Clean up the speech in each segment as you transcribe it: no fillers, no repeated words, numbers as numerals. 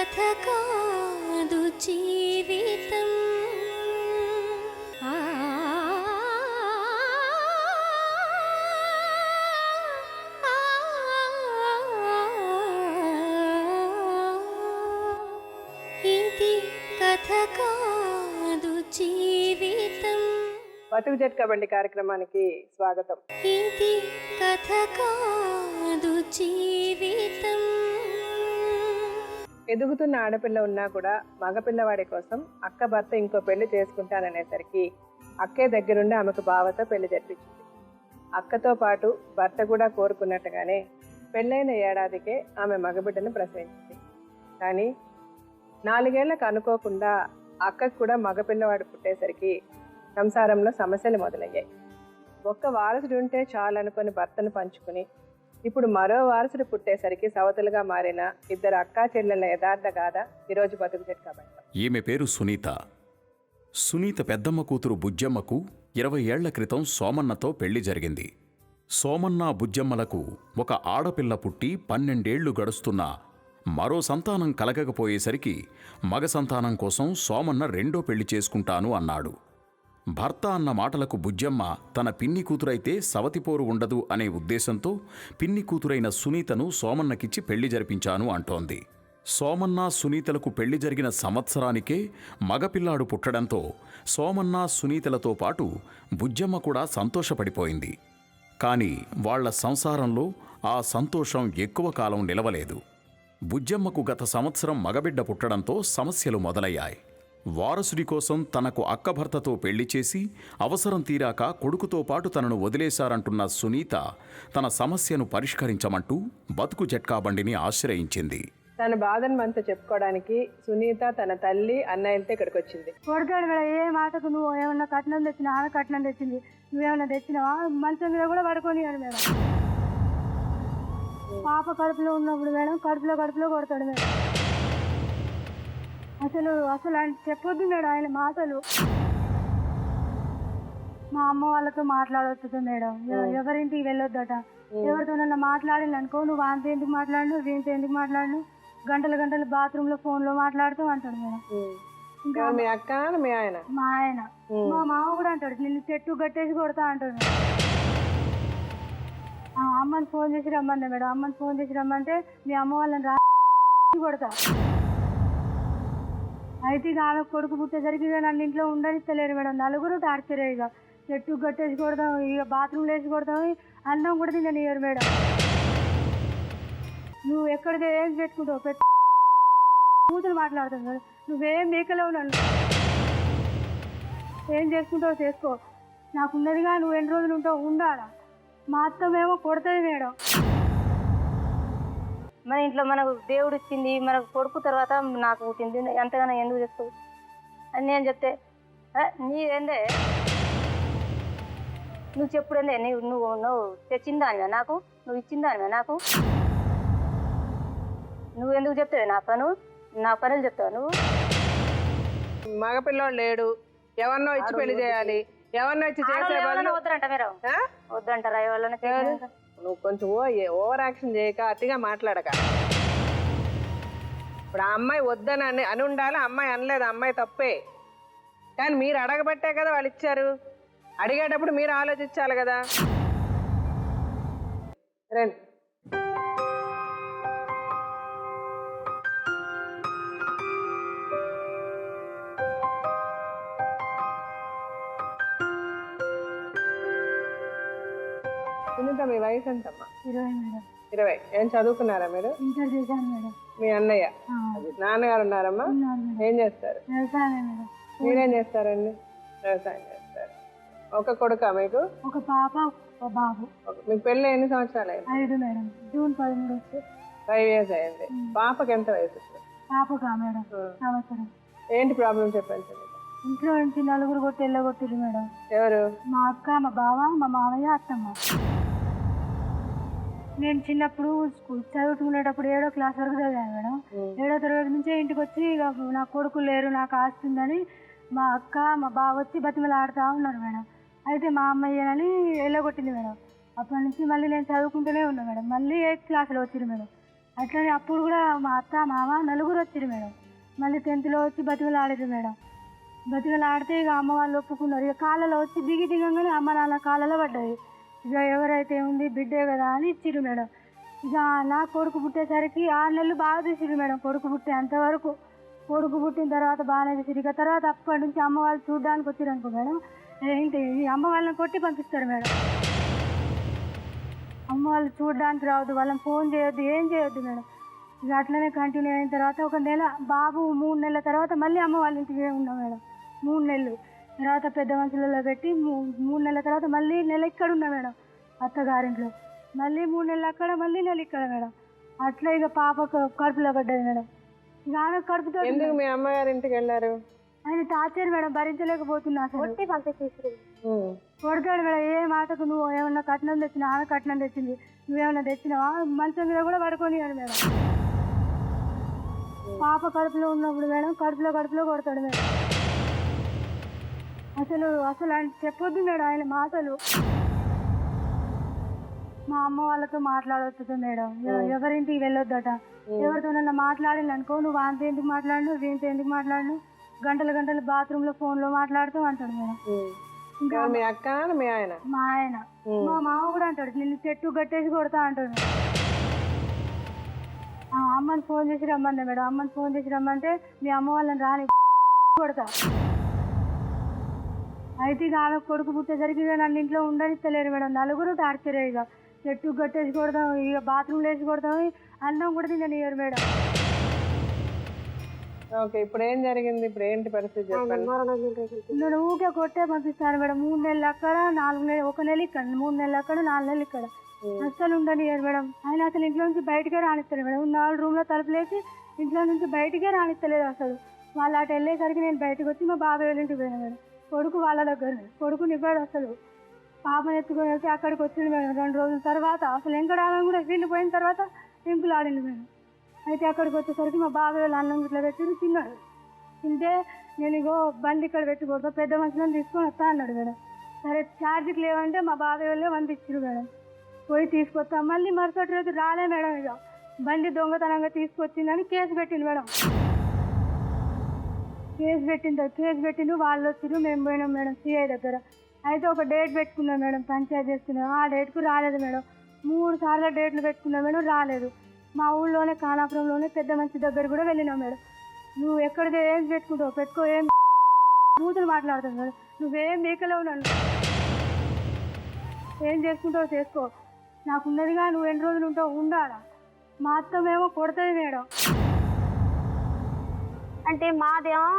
కథ కాదు జీవితం. ఇది కథ కాదు జీవితం. బతుకు జట్కా బండి కార్యక్రమానికి స్వాగతం. ఇది కథ కాదు జీవితం. ఎదుగుతున్న ఆడపిల్ల ఉన్నా కూడా మగపిల్లవాడి కోసం అక్క భర్త ఇంకో పెళ్లి చేసుకుంటాననేసరికి అక్కే దగ్గరుండి ఆమెకు బావతో పెళ్లి జరిపించింది. అక్కతో పాటు భర్త కూడా కోరుకున్నట్టుగానే పెళ్ళైన ఏడాదికే ఆమె మగబిడ్డను ప్రసవించింది. కానీ 4 ఏళ్లకు అనుకోకుండా అక్కకు కూడా మగపిల్లవాడు పుట్టేసరికి సంసారంలో సమస్యలు మొదలయ్యాయి. ఒక్క వారసుడు ఉంటే చాలు అనుకుని భర్తను పంచుకుని ఇప్పుడు మరో వారసుడు పుట్టేసరికి సవతులుగా మారిన ఇద్దరు అక్కా చెల్లెళ్ళ యథార్థ గాథ ఈరోజు బతుకు జట్కా బండి. ఈమె పేరు సునీత. సునీత పెద్దమ్మ కూతురు బుజ్జమ్మకు 20 ఏళ్ల క్రితం సోమన్నతో పెళ్లి జరిగింది. సోమన్న బుజ్జమ్మలకు ఒక ఆడపిల్ల పుట్టి 12 ఏళ్లు గడుస్తున్నా మరో సంతానం కలగకపోయేసరికి మగ సంతానం కోసం సోమన్న రెండో పెళ్లి చేసుకుంటాను అన్నాడు. భర్త అన్న మాటలకు బుజ్జమ్మ తన పిన్ని కూతురైతే సవతిపోరు ఉండదు అనే ఉద్దేశంతో పిన్ని కూతురైన సునీతను సోమన్నకిచ్చి పెళ్లి జరిపించాను అంటోంది. సోమన్న సునీతలకు పెళ్లి జరిగిన సంవత్సరానికే మగపిల్లాడు పుట్టడంతో సోమన్న సునీతలతో పాటు బుజ్జమ్మ కూడా సంతోషపడిపోయింది. కానీ వాళ్ల సంసారంలో ఆ సంతోషం ఎక్కువ కాలం నిలవలేదు. బుజ్జమ్మకు గత సంవత్సరం మగబిడ్డ పుట్టడంతో సమస్యలు మొదలయ్యాయి. వారసుడి కోసం తనకు అక్కభర్తతో పెళ్లి చేసి అవసరం తీరాక కొడుకుతో పాటు తనను వదిలేశారంటున్న సునీత తన సమస్యను పరిష్కరించమంటూ బతుకు జట్కా బండిని ఆశ్రయించింది. తన బాధను మనతో చెప్పుకోవడానికి సునీత తన తల్లి అన్నయ్యలతో ఇక్కడికి వచ్చింది. కొడతాడు మేడం, ఏ మాటకు నువ్వు ఏమన్నా కట్నం తెచ్చినా ఆమె కట్నం తెచ్చింది, నువ్వేమన్నా తెచ్చినావా మంచం మీద కూడా పడుకోనియాడు మేడం. పాప కడుపులో ఉన్నప్పుడు మేడం కడుపులో కొడతాడు మేడం. అసలు ఆయన చెప్పొద్దు మేడం ఆయన మాటలు. మా అమ్మ వాళ్ళతో మాట్లాడొద్దు మేడం, ఎవరింటికి వెళ్ళొద్దట. ఎవరితోనన్నా మాట్లాడిననుకో నువ్వు అంత ఎందుకు మాట్లాడు వీంతో ఎందుకు మాట్లాడు, గంటలు బాత్రూంలో ఫోన్లో మాట్లాడుతూ అంటాడు మేడం. ఇంకా మీ అక్క మీ ఆయన మా ఆయన మా మామ కూడా అంటాడు నిన్ను చెట్టు గట్టేసి కొడతా అంటాడు. అమ్మని ఫోన్ చేసి రమ్మంది మేడం, అమ్మని ఫోన్ చేసి రమ్మంటే మీ అమ్మ వాళ్ళని రా కొడతా. అయితే ఇక ఆమె కొడుకు పుట్టేసరికి ఇక నన్ను ఇంట్లో ఉండనిస్తలేరు మేడం. నలుగురు టార్చరే, ఇక చెట్టు గట్టేసి కొడతాం, ఇక బాత్రూమ్లో వేసి కొడతాం, అన్నం కూడా తిననియరు మేడం. నువ్వు ఎక్కడికి ఏం పెట్టుకుంటావు కూతురు మాట్లాడుతావు మేడం, నువ్వేం మేకలేవు, నన్ను ఏం చేసుకుంటావు చేసుకో, నాకున్నదిగా నువ్వు ఎన్ని రోజులు ఉంటావు ఉండాలా. మా అత్తమేమో కొడుతుంది మేడం. మన ఇంట్లో మనకు దేవుడు ఇచ్చింది, మనకు కొడుకు తర్వాత నాకు పుట్టింది, ఎంతగానో ఎందుకు చెప్తావు అని నేను చెప్తే నీదేందే నువ్వు చెప్పుడేందే, నువ్వు తెచ్చిందానివా నాకు, నువ్వు ఇచ్చిందానివా నాకు, నువ్వు ఎందుకు చెప్తావు నా పనులు చెప్తావు నువ్వు. మగపిల్లోడు లేడు, ఎవరినో ఇచ్చి పెళ్లి చేయాలి, ఎవరినో ఇచ్చి చేసే వద్దంట మీరు వద్దంటారా ఎవరైనా. నువ్వు కొంచెం ఓవర్ యాక్షన్ చేయక అతిగా మాట్లాడక. ఇప్పుడు ఆ అమ్మాయి వద్దని అని ఉండాలి, అమ్మాయి అనలేదు, అమ్మాయి తప్పే. కానీ మీరు అడగబట్టే కదా వాళ్ళు ఇచ్చారు, అడిగేటప్పుడు మీరు ఆలోచించాలి కదా. రండి. సునీత మీ వయసు ఎంతమ్మా? 20 మేడం. 20. ఏం చదువుకున్నారా మీరు? ఇంటర్ చేశాను మేడం. మీ అన్నయ్య నాన్నగారు ఉన్నారమ్మా? ఏం చేస్తారు? వ్యవసాయం మేడం. మీరేం చేస్తారండి? వ్యవసాయం చేస్తారు. ఒక కొడుకా మీకు? ఒక పాప ఒక బాబు. మీకు పెళ్ళి ఎన్ని సంవత్సరాలు అయింది? 5 మేడం. జూన్ 13 వస్తే 5 years అయింది. పాపకి ఎంత వయసు? పాపకా మేడం సంవత్సరం. ఏంటి ప్రాబ్లం చెప్పండి. ఇంట్లో నుంచి నలుగురు కొట్టి వెళ్ళగొట్టిరు మేడం. ఎవరు? మా అక్క, మా బావ, మా మామయ్య, అత్తమ్మ. నేను చిన్నప్పుడు స్కూల్ చదువుకునేటప్పుడు 7వ క్లాస్ వరకు చదివాను మేడం. 7వ తరగతి నుంచే ఇంటికి వచ్చి ఇక నా కొడుకు లేరు నాకు ఆస్తుందని మా అక్క మా బావ వచ్చి బతిమలు ఆడుతూ ఉన్నారు మేడం. అయితే మా అమ్మయ్యనని వెళ్ళగొట్టింది మేడం. అప్పటి నుంచి మళ్ళీ నేను చదువుకుంటూనే ఉన్నా మేడం. మళ్ళీ 8th క్లాస్లో వచ్చింది మేడం. అట్లనే అప్పుడు కూడా మా అత్త మామ నలుగురు వచ్చారు మేడం. మళ్ళీ 10th వచ్చి బతిమలు ఆడారు మేడం. బతిమలు ఆడితే ఇక అమ్మ వాళ్ళు ఒప్పుకున్నారు. ఇక కాళ్ళలో వచ్చి దిగంగానే అమ్మ నాన్న కాళ్ళలో పడ్డది. ఇక ఎవరైతే ఉంది బిడ్డే కదా అని ఇచ్చిర్రు మేడం. ఇక నా కొడుకు పుట్టేసరికి 6 నెలలు బాగా చూసిర్రు మేడం. కొడుకు పుట్టే అంతవరకు కొడుకు పుట్టిన తర్వాత బాగానే చూసిర్రు. ఇక తర్వాత అప్పటి నుంచి అమ్మ వాళ్ళు చూడడానికి వచ్చారు అనుకో మేడం, ఏంటి ఈ అమ్మ వాళ్ళని కొట్టి పంపిస్తారు మేడం. అమ్మ వాళ్ళు చూడడానికి రావద్దు, వాళ్ళని ఫోన్ చేయొద్దు, ఏం చేయొద్దు మేడం. ఇక అట్లనే కంటిన్యూ అయిన తర్వాత ఒక నెల బాబు 3 నెలల తర్వాత మళ్ళీ అమ్మ వాళ్ళ ఇంటికి ఉన్నాం మేడం. 3 నెలలు తర్వాత పెద్ద మనుషులలో పెట్టి 3 నెలల తర్వాత మళ్ళీ నెల ఇక్కడ ఉన్నా మేడం అత్తగారింట్లో. మళ్ళీ 3 నెలలు అక్కడ, మళ్ళీ నెల ఇక్కడ మేడం. అట్లా ఇక పాప కడుపులో పడ్డది మేడం. ఇక ఆమె కడుపుతో ఎందుకు మీ అమ్మగారి ఇంటికి వెళ్ళారు? ఆయన టార్చర్ మేడం, భరించలేకపోతున్నా అసలు. కొడతాడు మేడం, ఏ మాటకు నువ్వు ఏమన్నా కట్నం తెచ్చినా, ఆమె కట్నం తెచ్చింది, నువ్వేమన్నా తెచ్చినావా, మంచం మీద కూడా పడుకోనియాడు మేడం. పాప కడుపులో ఉన్నప్పుడు మేడం కడుపులో కొడతాడు మేడం. అసలు ఆయన చెప్పొద్దు మేడం ఆయన మాటలు. మా అమ్మ వాళ్ళతో మాట్లాడవచ్చు మేడం, ఎవరింటికి వెళ్ళొద్దట. ఎవరితోనన్నా మాట్లాడింది అనుకో, నువ్వు వాంతో ఎందుకు మాట్లాడు, వీంతో ఎందుకు మాట్లాడు, గంటలు బాత్రూంలో ఫోన్లో మాట్లాడుతూ అంటాడు మేడం. ఇంకా మీ అక్క మీ ఆయన? మా ఆయన. మా మామ కూడా అంటాడు, నిన్ను చెట్టు కట్టేసి కొడతా అంటాడు మేడం. అమ్మని ఫోన్ చేసి రమ్మన్నా మేడం. అమ్మని ఫోన్ చేసి రమ్మంటే మీ అమ్మ వాళ్ళని రాని కొడతా. అయితే ఇక ఆమె కొడుకు పుట్టేసరికి ఇక నన్ను ఇంట్లో ఉండనిస్తలేరు మేడం. నలుగురు టార్చరే, ఇక చెట్టు కట్టేసి కొడతాం, ఇక బాత్రూమ్లో వేసి కొడతాం, అన్నం కూడా తిననియరు మేడం. ఓకే, ఇప్పుడు ఏం జరిగింది? ఇప్పుడు ఏంటి పరిస్థితి చెప్పండి. నేను ఊకే కొట్టే పంపిస్తాను మేడం. 3 నెలలు అక్కడ, 4 నెలలు, 1 నెల ఇక్కడ, 3 నెలలు అక్కడ, 4 నెలలు ఇక్కడ. అస్సలు ఉండనియరు మేడం. ఆయన అసలు ఇంట్లో నుంచి బయటకే రానిస్తారు మేడం. 4 రూమ్లో తలుపులేసి ఇంట్లో నుంచి బయటకే రానిస్తలేదు అసలు. వాళ్ళు అటు వెళ్ళేసరికి నేను బయటకు వచ్చి మా బాబాయ్ వాళ్ళ ఇంటికి పోయాను మేడం. కొడుకు వాళ్ళ దగ్గర, కొడుకుని ఇవ్వడు అసలు. పాపను ఎత్తుకొని వెళ్తే అక్కడికి వచ్చింది మేడం. 2 రోజుల తర్వాత అసలు ఎంకడ ఆడని కూడా వీళ్ళు పోయిన తర్వాత ఎంకులు ఆడింది మేడం. అయితే అక్కడికి వచ్చేసరికి మా బాబాయ్ వాళ్ళు అన్నం ఇట్లా పెట్టి తిన్నాడు. తింటే నేను ఇగో బండి ఇక్కడ పెట్టుకోవద్దు, పెద్ద మనుషులను తీసుకొని వస్తా అన్నాడు మేడం. సరే ఛార్జీకి లేవంటే మా బాబాయ్ వాళ్ళే పంపించారు మేడం. పోయి తీసుకొస్తాం. మళ్ళీ మరుసటి రోజు రాలే మేడం. ఇక బండి దొంగతనంగా తీసుకొచ్చిందని కేసు పెట్టింది మేడం. కేసు పెట్టిండు. వాళ్ళు వచ్చిరు, మేము పోయినాం మేడం సిఐ దగ్గర. అయితే ఒక డేట్ పెట్టుకున్నాం మేడం, పంచాయతీ చేస్తున్నాం. ఆ డేట్కు రాలేదు మేడం. 3 సార్లు డేట్లు పెట్టుకున్నాం మేడం, రాలేదు. మా ఊళ్ళోనే కానాపురంలోనే పెద్ద మనిషి దగ్గర కూడా వెళ్ళినాం మేడం. నువ్వు ఎక్కడికి ఏం పెట్టుకుంటావు పెట్టుకో, ఏం కూతురు మాట్లాడుతావు మేడం, నువ్వేం మేకలేవు, నన్ను ఏం చేసుకుంటావు చేసుకో, నాకున్నదిగా, నువ్వు ఎన్ని రోజులు ఉంటావు ఉండాలా. మా అత్తమేమో కొడుతుంది మేడం. అంటే మాదేమో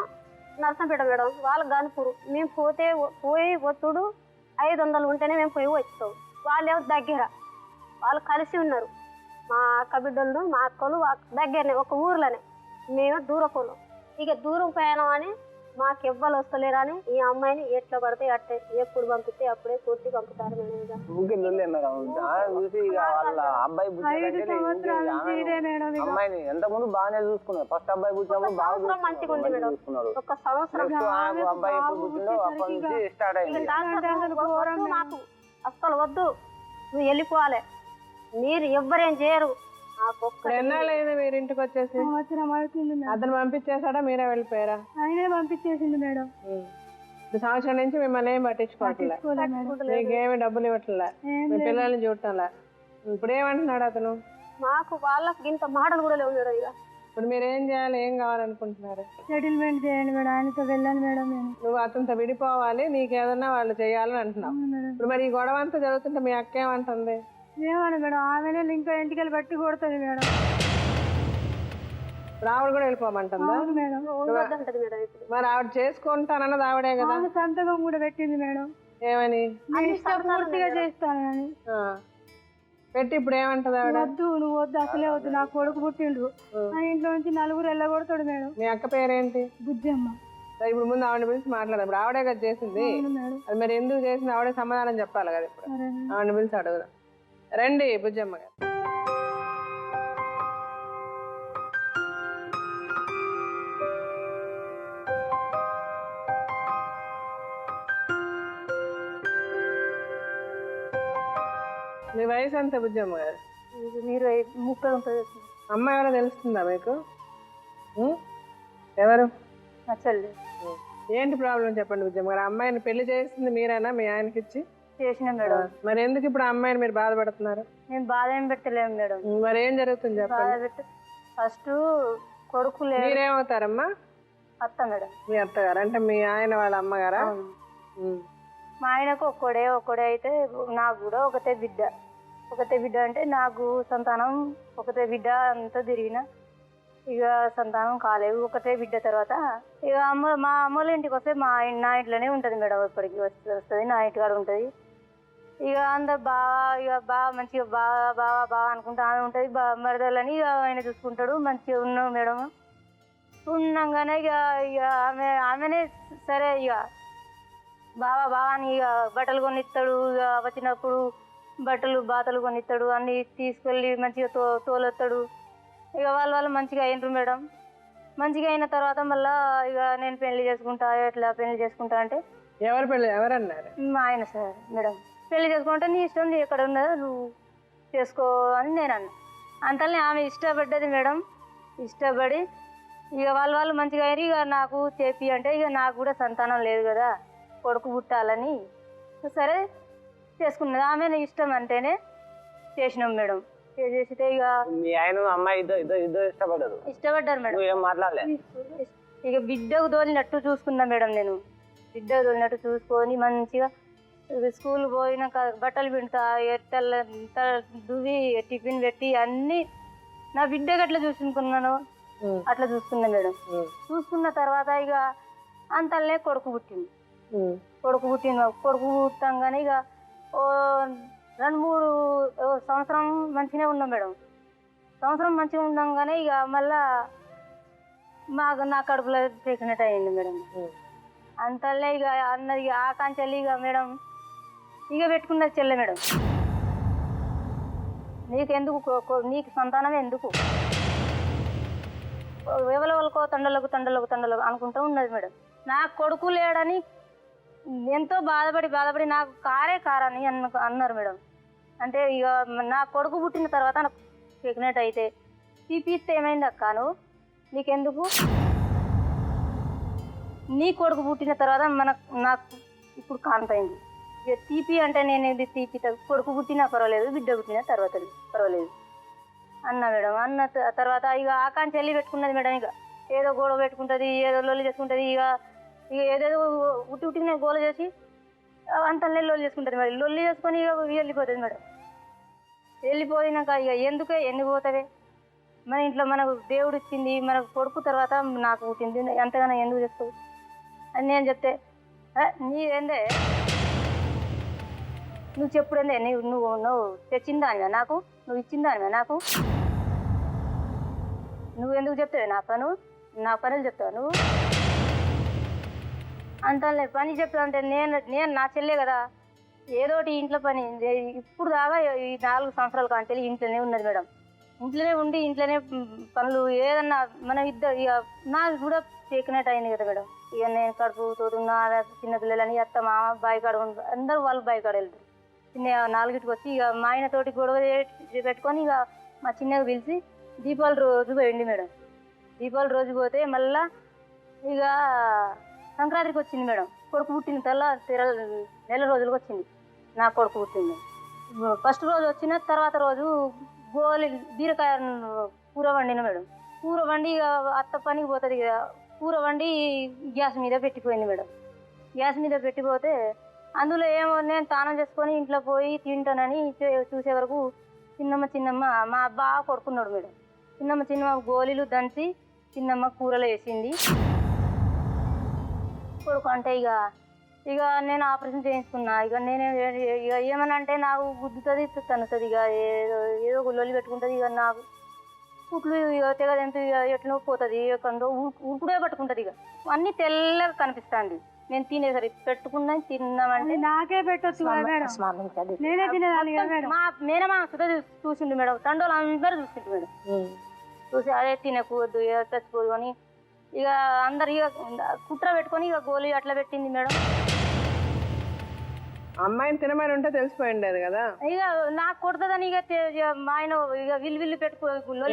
నరసంపేట మేడం, వాళ్ళ గన్పూరు. మేము పోయి ఒత్తుడు 500 ఉంటేనే మేము పోయి వచ్చాం. వాళ్ళేమో దగ్గర, వాళ్ళు కలిసి ఉన్నారు. మా అక్క బిడ్డలు, మా అక్కలు దగ్గరనే, ఒక ఊర్లోనే. మేము దూరపోలేం. ఇక దూరం పోయాను అని మాకు ఎవ్వరు వస్తలేరని ఈ అమ్మాయిని ఎట్లా పడితే అట్టే ఎప్పుడు పంపిస్తే అప్పుడే కొట్టి పంపుతారు మేడం. అమ్మాయిని ఎంత ముందు బాగానే చూసుకున్నారు. ఫస్ట్ అబ్బాయి పుట్టినప్పుడు బాగా మంచిగా ఉంది మేడం. ఒక సంవత్సరం అబ్బాయి ఎప్పుడు పుట్టిందో అప్పటి నుంచి స్టార్ట్ అయింది. మాకు అస్సలు వద్దు, నువ్వు వెళ్ళిపోవాలి, మీరు ఎవ్వరేం చేయరు. ఎన్నాళ్ళైంది మీరు ఇంటికి వచ్చేసి? సంవత్సరం అవుతుంది మేడం. అతను పంపించేసాడా, మీరే వెళ్ళిపోయారా? ఆయనే పంపించేసింది మేడం. సంవత్సరం నుంచి మిమ్మల్ని ఏం పట్టించుకోవట్లే, మీకేమి డబ్బులు ఇవ్వట్లే, మీ పిల్లల్ని చూడటంలే. ఇప్పుడు ఏమంటున్నాడు అతను? మాకు వాళ్ళకి ఇంత మాటలు కూడా లేవు మేడం. ఇక ఇప్పుడు మీరు ఏం చేయాలి, ఏం కావాలనుకుంటున్నారు? సెటిల్మెంట్ చేయండి మేడం, ఆయనతో వెళ్ళాను మేడం. నేను నువ్వు అతనితో విడిపోవాలి, నీకేదన్నా వాళ్ళు చేయాలని అంటున్నావు. ఇప్పుడు మరి ఈ గొడవ అంతా జరుగుతుంటే మీ అక్క ఏమంటుంది? ఏమన్నా మేడం, ఆమెనే ఇంకా ఇంటికి బట్టి కొడుతుంది మేడం. ఆవిడ కూడా వెళ్ళిపోమంటుందా? మేడం మరి ఆవిడ చేసుకుంటానన్నది ఆవిడే కదా. సంతకం కూడా పెట్టింది మేడం. ఏమని? పూర్తిగా చేస్తానని పెట్టి ఇప్పుడు ఏమంటది ఆవిడ? వద్దు, నువ్వు వద్దు, అసలే వద్దు, నా కొడుకు పుట్టిండు, ఆ ఇంట్లో నుంచి 4 వెళ్ళగొడతాడు మేడం. మీ అక్క పేరేంటి? బుజ్జమ్మ. ఇప్పుడు ముందు ఆవిడ పిలిచి మాట్లాడదు. ఇప్పుడు ఆవిడే కదా చేసింది, అది మరి ఎందుకు చేసింది ఆవిడే సమాధానం చెప్పాలి కదా. ఇప్పుడు ఆవిడ పిలిచి అడుగుదాం. రండి బుజ్జమ్మ గారు. మీ వయసు ఎంత బుజ్జమ్మ గారు? మీరు 30 ఉంటుంది. అమ్మ ఎవరో తెలుస్తుందా మీకు? ఉం? ఎవరు? మా చెల్లి ఏంటి ప్రాబ్లం చెప్పండి బుజ్జమ్మ గారు. అమ్మాయిని పెళ్లి చేసింది మీరేనా మీ ఆయనకి ఇచ్చి? చేసిన మేడం. మరి ఎందుకు ఇప్పుడు ఆ అమ్మాయిని మీరు బాధపడుతున్నారు? నేను బాధ ఏం పెట్టలేము మేడం. మరి ఏం జరుగుతుంది బాధ చెప్పండి. పెట్టి ఫస్ట్ కొడుకు లేదు, మీరేమవుతారమ్మా? అత్త మేడం. మీ అత్తగారు అంటే మీ ఆయన వాళ్ళ అమ్మగారా? అవును. ఉం. మా ఆయనకు ఒక్కడే అయితే నాకు కూడా ఒకటే బిడ్డ అంటే నాకు సంతానం ఒకటే బిడ్డ అంతా తిరిగిన ఇక సంతానం కాలేదు. ఒకటే బిడ్డ తర్వాత ఇక మా అమ్మోళ్ళ ఇంటికి వస్తే నా ఇంట్లోనే ఉంటుంది మేడం. ఇప్పటికి వస్తుంది నా ఇంటికాడ ఉంటుంది. ఇక అందరు బాగా మంచిగా బాగా అనుకుంటా ఆమె ఉంటుంది. మరదలని ఇక ఆయన చూసుకుంటాడు. మంచిగా ఉన్నాం మేడం. ఉన్నాగానే ఇక ఆమెనే సరే ఇక బావా అని ఇక బట్టలు కొనిస్తాడు. ఇక వచ్చినప్పుడు బాతలు కొనిస్తాడు. అన్నీ తీసుకెళ్ళి మంచిగా తోలొస్తాడు. ఇక వాళ్ళు మంచిగా అయినరు మేడం. మంచిగా అయిన తర్వాత మళ్ళీ ఇక నేను పెళ్లి చేసుకుంటా అంటే ఎవరన్నారు? మా ఆయన సార్ మేడం పెళ్లి చేసుకుంటే నీ ఇష్టం, నీ ఎక్కడ ఉన్నదో నువ్వు చేసుకో అని నేను అన్నా. అంతలోనే ఆమె ఇష్టపడ్డది మేడం. ఇష్టపడి ఇక వాళ్ళు మంచిగా అయిన ఇక నాకు చెప్పి అంటే ఇక నాకు కూడా సంతానం లేదు కదా, కొడుకు పుట్టాలని సరే చేసుకున్నది. ఆమె ఇష్టం అంటేనే చేసినాం మేడం. చేస్తే ఇక మీ ఆయన అమ్మాయి ఇద్దరు ఇష్టపడ్డారు మేడం. ఏం మాట్లాడలేదు. ఇక బిడ్డకు తోలినట్టు చూసుకున్నా మేడం. నేను బిడ్డకు తోలినట్టు చూసుకొని మంచిగా స్కూల్ పోయినాక బట్టలు పిండుతా, దువ్వి టిఫిన్ పెట్టి అన్నీ నా బిడ్డకు అట్లా చూసుకున్నాను. అట్లా చూసుకున్నా మేడం. చూసుకున్న తర్వాత ఇక అంతలనే కొడుకు పుట్టంగానే ఇక ఓ 2-3 సంవత్సరం మంచిగానే ఉన్నాం మేడం. సంవత్సరం మంచిగా ఉండంగానే ఇక మళ్ళా నా కడుపులో ప్రెగ్నెంట్ అయ్యింది మేడం. అంతలే ఇక అన్నది ఆ కాంచెల్లి ఇక మేడం ఇక పెట్టుకున్నది చెల్లె మేడం. నీకు సంతానం ఎందుకు, ఎవరెవరికో తండ్రులకు అనుకుంటూ ఉన్నది మేడం. నా కొడుకు లేడని ఎంతో బాధపడి నాకు కారని అన్నారు మేడం. అంటే ఇక నా కొడుకు పుట్టిన తర్వాత నాకు ప్రెగ్నెంట్ అయితే తీపిస్తే ఏమైంది అక్క, నీకెందుకు, నీ కొడుకు పుట్టిన తర్వాత నాకు ఇప్పుడు కాంతైంది. ఇక తీపి అంటే నేను ఇది తీపి కొడుకు పుట్టినా పర్వాలేదు, బిడ్డ పుట్టినా తర్వాత పర్వాలేదు అన్నా మేడం. అన్న తర్వాత ఇక ఆకాంక్ష వెళ్ళి పెట్టుకున్నది మేడం. ఇక ఏదో గొడవ పెట్టుకుంటుంది, ఏదో లొల్లి చేసుకుంటుంది. ఇక ఏదేదో ఉట్టినే గోల చేసి అంతనే లొల్లి చేసుకుంటుంది. మరి లొల్లి చేసుకొని ఇక వెళ్ళిపోతుంది మేడం. వెళ్ళిపోయినాక ఇక ఎందుకు పోతావే, మన ఇంట్లో మనకు దేవుడు ఇచ్చింది, మనకు కొడుకు తర్వాత నాకు పుట్టింది, ఎంతగానో ఎందుకు చెప్తావు అని నేను చెప్తే, నీదేందే, నువ్వు చెప్పుడేందే, నువ్వు తెచ్చిందానివా నాకు, నువ్వు ఇచ్చిందానివా నాకు, నువ్వు ఎందుకు చెప్తావే నా పనులు చెప్తావు నువ్వు అంతలే పని చెప్తా అంటే నేను నా చెల్లే కదా, ఏదోటి ఇంట్లో పని ఇప్పుడు దాకా ఈ 4 సంవత్సరాల కానీ ఇంట్లోనే ఉన్నది మేడం. ఇంట్లోనే ఉండి ఇంట్లోనే పనులు ఏదన్నా మనం ఇక నాకు కూడా ప్రెగ్నెంట్ అయింది కదా మేడం. ఇక నేను కడుపుతో ఉన్న చిన్నపిల్లలని అత్త మామ బాయికాడ అందరూ వాళ్ళు బాయికాడ వెళ్తారు. చిన్న 4కి వచ్చి ఇక మా ఆయన తోటి గొడవ పెట్టుకొని ఇక మా చిన్నగా పిలిచి దీపావళి రోజు పోయింది మేడం. దీపావళి రోజు పోతే మళ్ళా ఇక సంక్రాంతికి వచ్చింది మేడం. కొడుకు పుట్టిన నెల రోజులకు వచ్చింది నా కొడుకు పుట్టింది. ఫస్ట్ రోజు వచ్చిన తర్వాత రోజు బీరకాయ కూర వండిన మేడం. కూర వండి ఇక అత్త పనికి పోతుంది కదా, కూర వండి గ్యాస్ మీద పెట్టిపోయింది మేడం. గ్యాస్ మీద పెట్టిపోతే అందులో ఏమో నేను స్నానం చేసుకొని ఇంట్లో పోయి తింటానని చూసే వరకు చిన్నమ్మ మా బాగా కొడుకున్నాడు మేడం. చిన్నమ్మ గోళీలు దంచి చిన్నమ్మ కూరలో వేసింది. కొడుకు అంటే ఇక నేను ఆపరేషన్ చేయించుకున్నా. ఇక నేను ఇక ఏమన్నా అంటే నాకు గుద్దుతుంది, తనుతుంది, ఇక ఏదో లొల్లి పెట్టుకుంటుంది. ఇక నాకు పుట్లు ఇక తెగదెంత ఎట్లా పోతుంది, ఎక్కడో ఉప్పుడే పట్టుకుంటుంది. ఇక అన్నీ తెల్లగా కనిపిస్తుంది. నేను తినేసరికి తిన్నామంటే నాకే పెట్టొచ్చు నేనే తినేదాన్ని. మా మేనమా సుధా చూసిండు మేడం, తండ్రులు అందరూ చూసిండు మేడం. చూసి అదే తినకూడదు, చచ్చిపోదు అని ఇక అందరు ఇక కుట్ర పెట్టుకొని ఇక గోళీ అట్లా పెట్టింది మేడం. అమ్మాయిని తినమని ఉంటే తెలిసిపోయి ఉండేది కదా. ఇక నాకు కొడుతుందని ఇక మా ఆయన ఇక విల్లు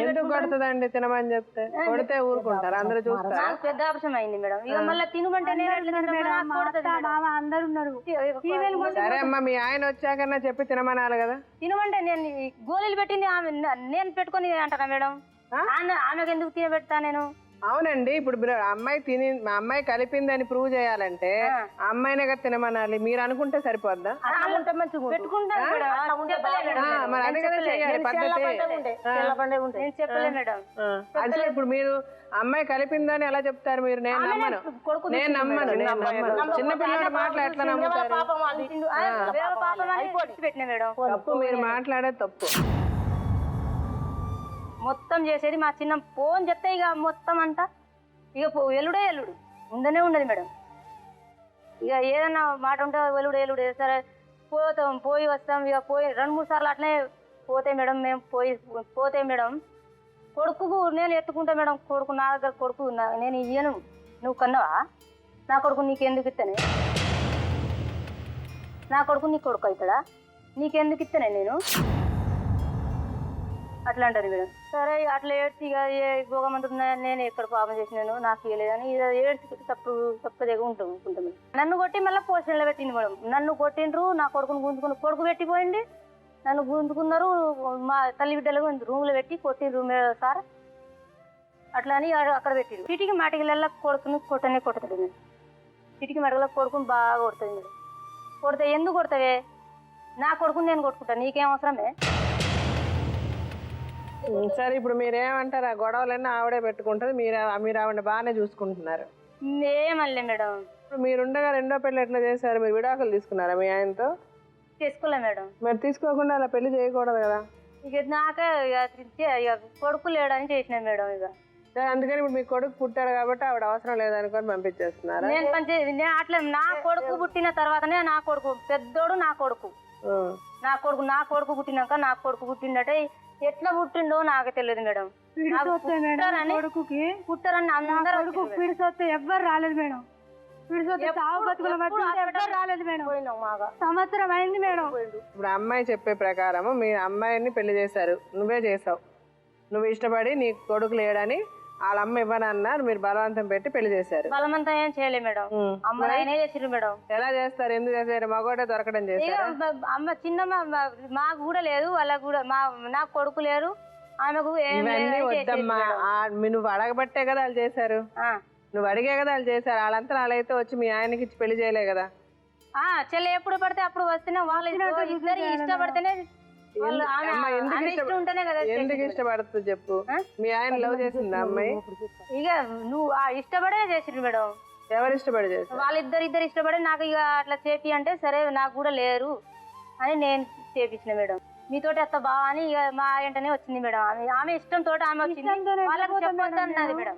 ఎందుకు కొడుతుందండి తినమని చెప్తే? కొడితే ఊరుకుంటారు, అందరూ చూస్తారు. నాకు పెద్ద ఆప్షన్ అయింది మేడం. ఇక మళ్ళీ తినమంటే నేను ఎట్లా తింటా మేడం? నాకు కొడుతుంది మేడం. మామ అందరు ఉన్నారు. సరే అమ్మా, మీ ఆయన వచ్చాకన్నా చెప్పి తినమనాలి కదా. తినమంటే నేను ఈ గోళీలు పెట్టింది ఆమె, నేను పెట్టుకొని అంటారా మేడం? ఆమెకు ఎందుకు తినబెడతా నేను? అవునండి, ఇప్పుడు మీరు అమ్మాయి తిని మా అమ్మాయి కలిపిందని ప్రూవ్ చేయాలంటే ఆ అమ్మాయినే కదా తినమనాలి. మీరు అనుకుంటే సరిపోద్దా? పెట్టుకుంటాను మేడం. చెప్పలే మేడం. మరి అదే కదా చెయ్యాలి పద్ధతి. నేను చెప్పలే మేడం. అంటే ఇప్పుడు మీరు అమ్మాయి కలిపిందని ఎలా చెప్తారు మీరు? నేను నమ్మను. చిన్న పిల్లల మాటలు ఎట్లా నమ్ముతారు? పెట్టిన మేడం. తప్పు, మీరు మాట్లాడేది తప్పు. మొత్తం చేసేది మా చిన్న ఫోన్ చెప్తే ఇక మొత్తం అంతా ఇక ఎల్లుడే ఎల్లుడు ఉండనే ఉండదు మేడం. ఇక ఏదన్నా మాట ఉంటే ఎల్లుడే సరే పోతాం, పోయి వస్తాం. ఇక పోయి 2-3 సార్లు అట్లనే పోతే మేడం, మేము పోతే మేడం కొడుకు నేను ఎత్తుకుంటా మేడం. కొడుకు నా దగ్గర కొడుకు నేను ఇయ్యను, నువ్వు కన్నావా? నా కొడుకు నీకెందుకు ఇస్తానే? నా కొడుకు నీ కొడుకు అవుతాడా? నీకెందుకు ఇస్తానే నేను? అట్లా అంటారు మేడం. సరే అట్లా ఏడ్చి ఇక భోగమంతుడు నేను ఎక్కడ పాపం చేసినాను, నాకు ఇవ్వలేదని ఇక ఏడ్చి తప్పదేగా ఉంటాం. నన్ను కొట్టి మళ్ళీ పోషణలో పెట్టింది మేడం. నన్ను కొట్టిండ్రు, నా కొడుకుని గుంజుకుని కొడుకు పెట్టిపోయింది, నన్ను గుంజుకున్నారు. మా తల్లి బిడ్డలకు రూమ్లో పెట్టి కొట్టిండ్రు సార్. అట్లా అని అక్కడ పెట్టిండు. చిటికి మాటికలల్లా కొడుకుని కొడుతుంది మేడం. చిటికి మాటికల్లా కొడుకుని బాగా కొడుతుంది మేడం. కొడితే ఎందుకు కొడతావే? నా కొడుకుని నేను కొట్టుకుంటాను, నీకేం అవసరమే? సరే ఇప్పుడు మీరేమంటారు? ఆ గొడవలన్నీ ఆవిడే పెట్టుకుంటారు, మీరు ఆవిడ బాగానే చూసుకుంటున్నారు. ఏమల్లే మేడం. ఇప్పుడు మీరుండగా రెండో పెళ్లి ఎట్లా చేశారు? మీరు విడాకులు తీసుకున్నారా మీ ఆయనతో? తీసుకోలే మేడం. మరి తీసుకోకుండా అలా పెళ్లి చేయకూడదు కదా. ఇక నాకే ఇక కొడుకు లేడని చేసిన మేడం. ఇక అందుకని ఇప్పుడు మీ కొడుకు పుట్టాడు కాబట్టి ఆవిడ అవసరం లేదనుకొని పంపించేస్తున్నారు. నేను అట్లా నా కొడుకు పుట్టిన తర్వాతనే నా కొడుకు పెద్దోడు, నా కొడుకు పుట్టినాక నా కొడుకు పుట్టిండటే ఎట్లా పుట్టిండో నాకు తెలియదు మేడం. పుట్టారని అందరూ పిడిసొస్తే ఎవ్వరు రాలేదు మేడం. పిడిసొస్తే చావు బతుకుల మధ్య రాలేదు మేడం. సంవత్సరం అయింది మేడం. ఇప్పుడు అమ్మాయి చెప్పే ప్రకారము మీ అమ్మాయిని పెళ్లి చేశారు, నువ్వే చేసావు. నువ్వు ఇష్టపడి నీ కొడుకు లేడని వాళ్ళ అమ్మ ఇవ్వనన్నారు, మీరు బలవంతం పెట్టి పెళ్లి చేశారు. బలవంతం ఏం చేయలేదు మేడం. అమ్మ ఆయనే చేసిరు మేడం. ఎలా చేస్తారు? ఎందుకు చేశారు? మగోడే దొరకడం చేశారు. అమ్మ చిన్నమ్మ మాకు కూడా లేదు, వాళ్ళకు కూడా నాకు కొడుకు లేరు, ఆమెకు ఇవన్నీ వద్దమ్మా. నువ్వు అడగబట్టే కదా వాళ్ళు చేశారు, నువ్వు అడిగే కదా వాళ్ళు చేశారు. వాళ్ళంతా వాళ్ళైతే వచ్చి మీ ఆయనకి ఇచ్చి పెళ్లి చేయలే కదా. చెల్లి ఎప్పుడు పడితే అప్పుడు వస్తేనే వాళ్ళు ఇద్దరు ఇష్టపడితేనే. ఎందుకు ఇష్టపడుతుంది చెప్పు? మీ ఆయన లవ్ చేసిందా అమ్మాయి? ఇక నువ్వు ఇష్టపడే చేసిండు మేడం. ఎవరు ఇష్టపడి చేశారు? వాళ్ళిద్దరు ఇష్టపడి నాకు ఇక అట్లా చేపి అంటే సరే నాకు కూడా లేరు అని నేను చేపించిన మేడం. మీతోటి అత్త బాగా అని ఇక మా వెంటనే వచ్చింది మేడం. ఆమె ఇష్టంతో ఆమె వచ్చింది, వాళ్ళకు చెప్పొద్దు అన్నది మేడం.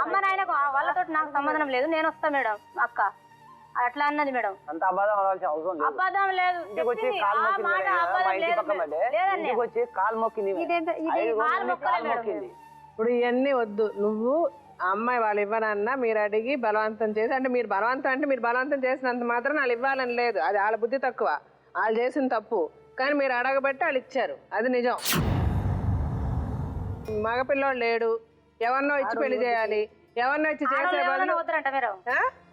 అమ్మ నాయనకు వాళ్ళతో నాకు సంబంధం లేదు, నేను వస్తా మేడం అక్క అట్లా అన్నది మేడం. అబద్ధం లేదు, ఇప్పుడు ఇవన్నీ వద్దు. నువ్వు ఆ అమ్మాయి వాళ్ళు ఇవ్వనన్నా మీరు అడిగి బలవంతం చేసి, అంటే మీరు బలవంతం చేసినంత మాత్రం వాళ్ళు ఇవ్వాలని లేదు, అది వాళ్ళ బుద్ధి తక్కువ, వాళ్ళు చేసిన తప్పు. కానీ మీరు అడగబట్టి వాళ్ళు ఇచ్చారు, అది నిజం. మగపిల్లోడు లేడు, ఎవరినో ఇచ్చి పెళ్లి చేయాలి, ఎవరినో ఇచ్చి చేసే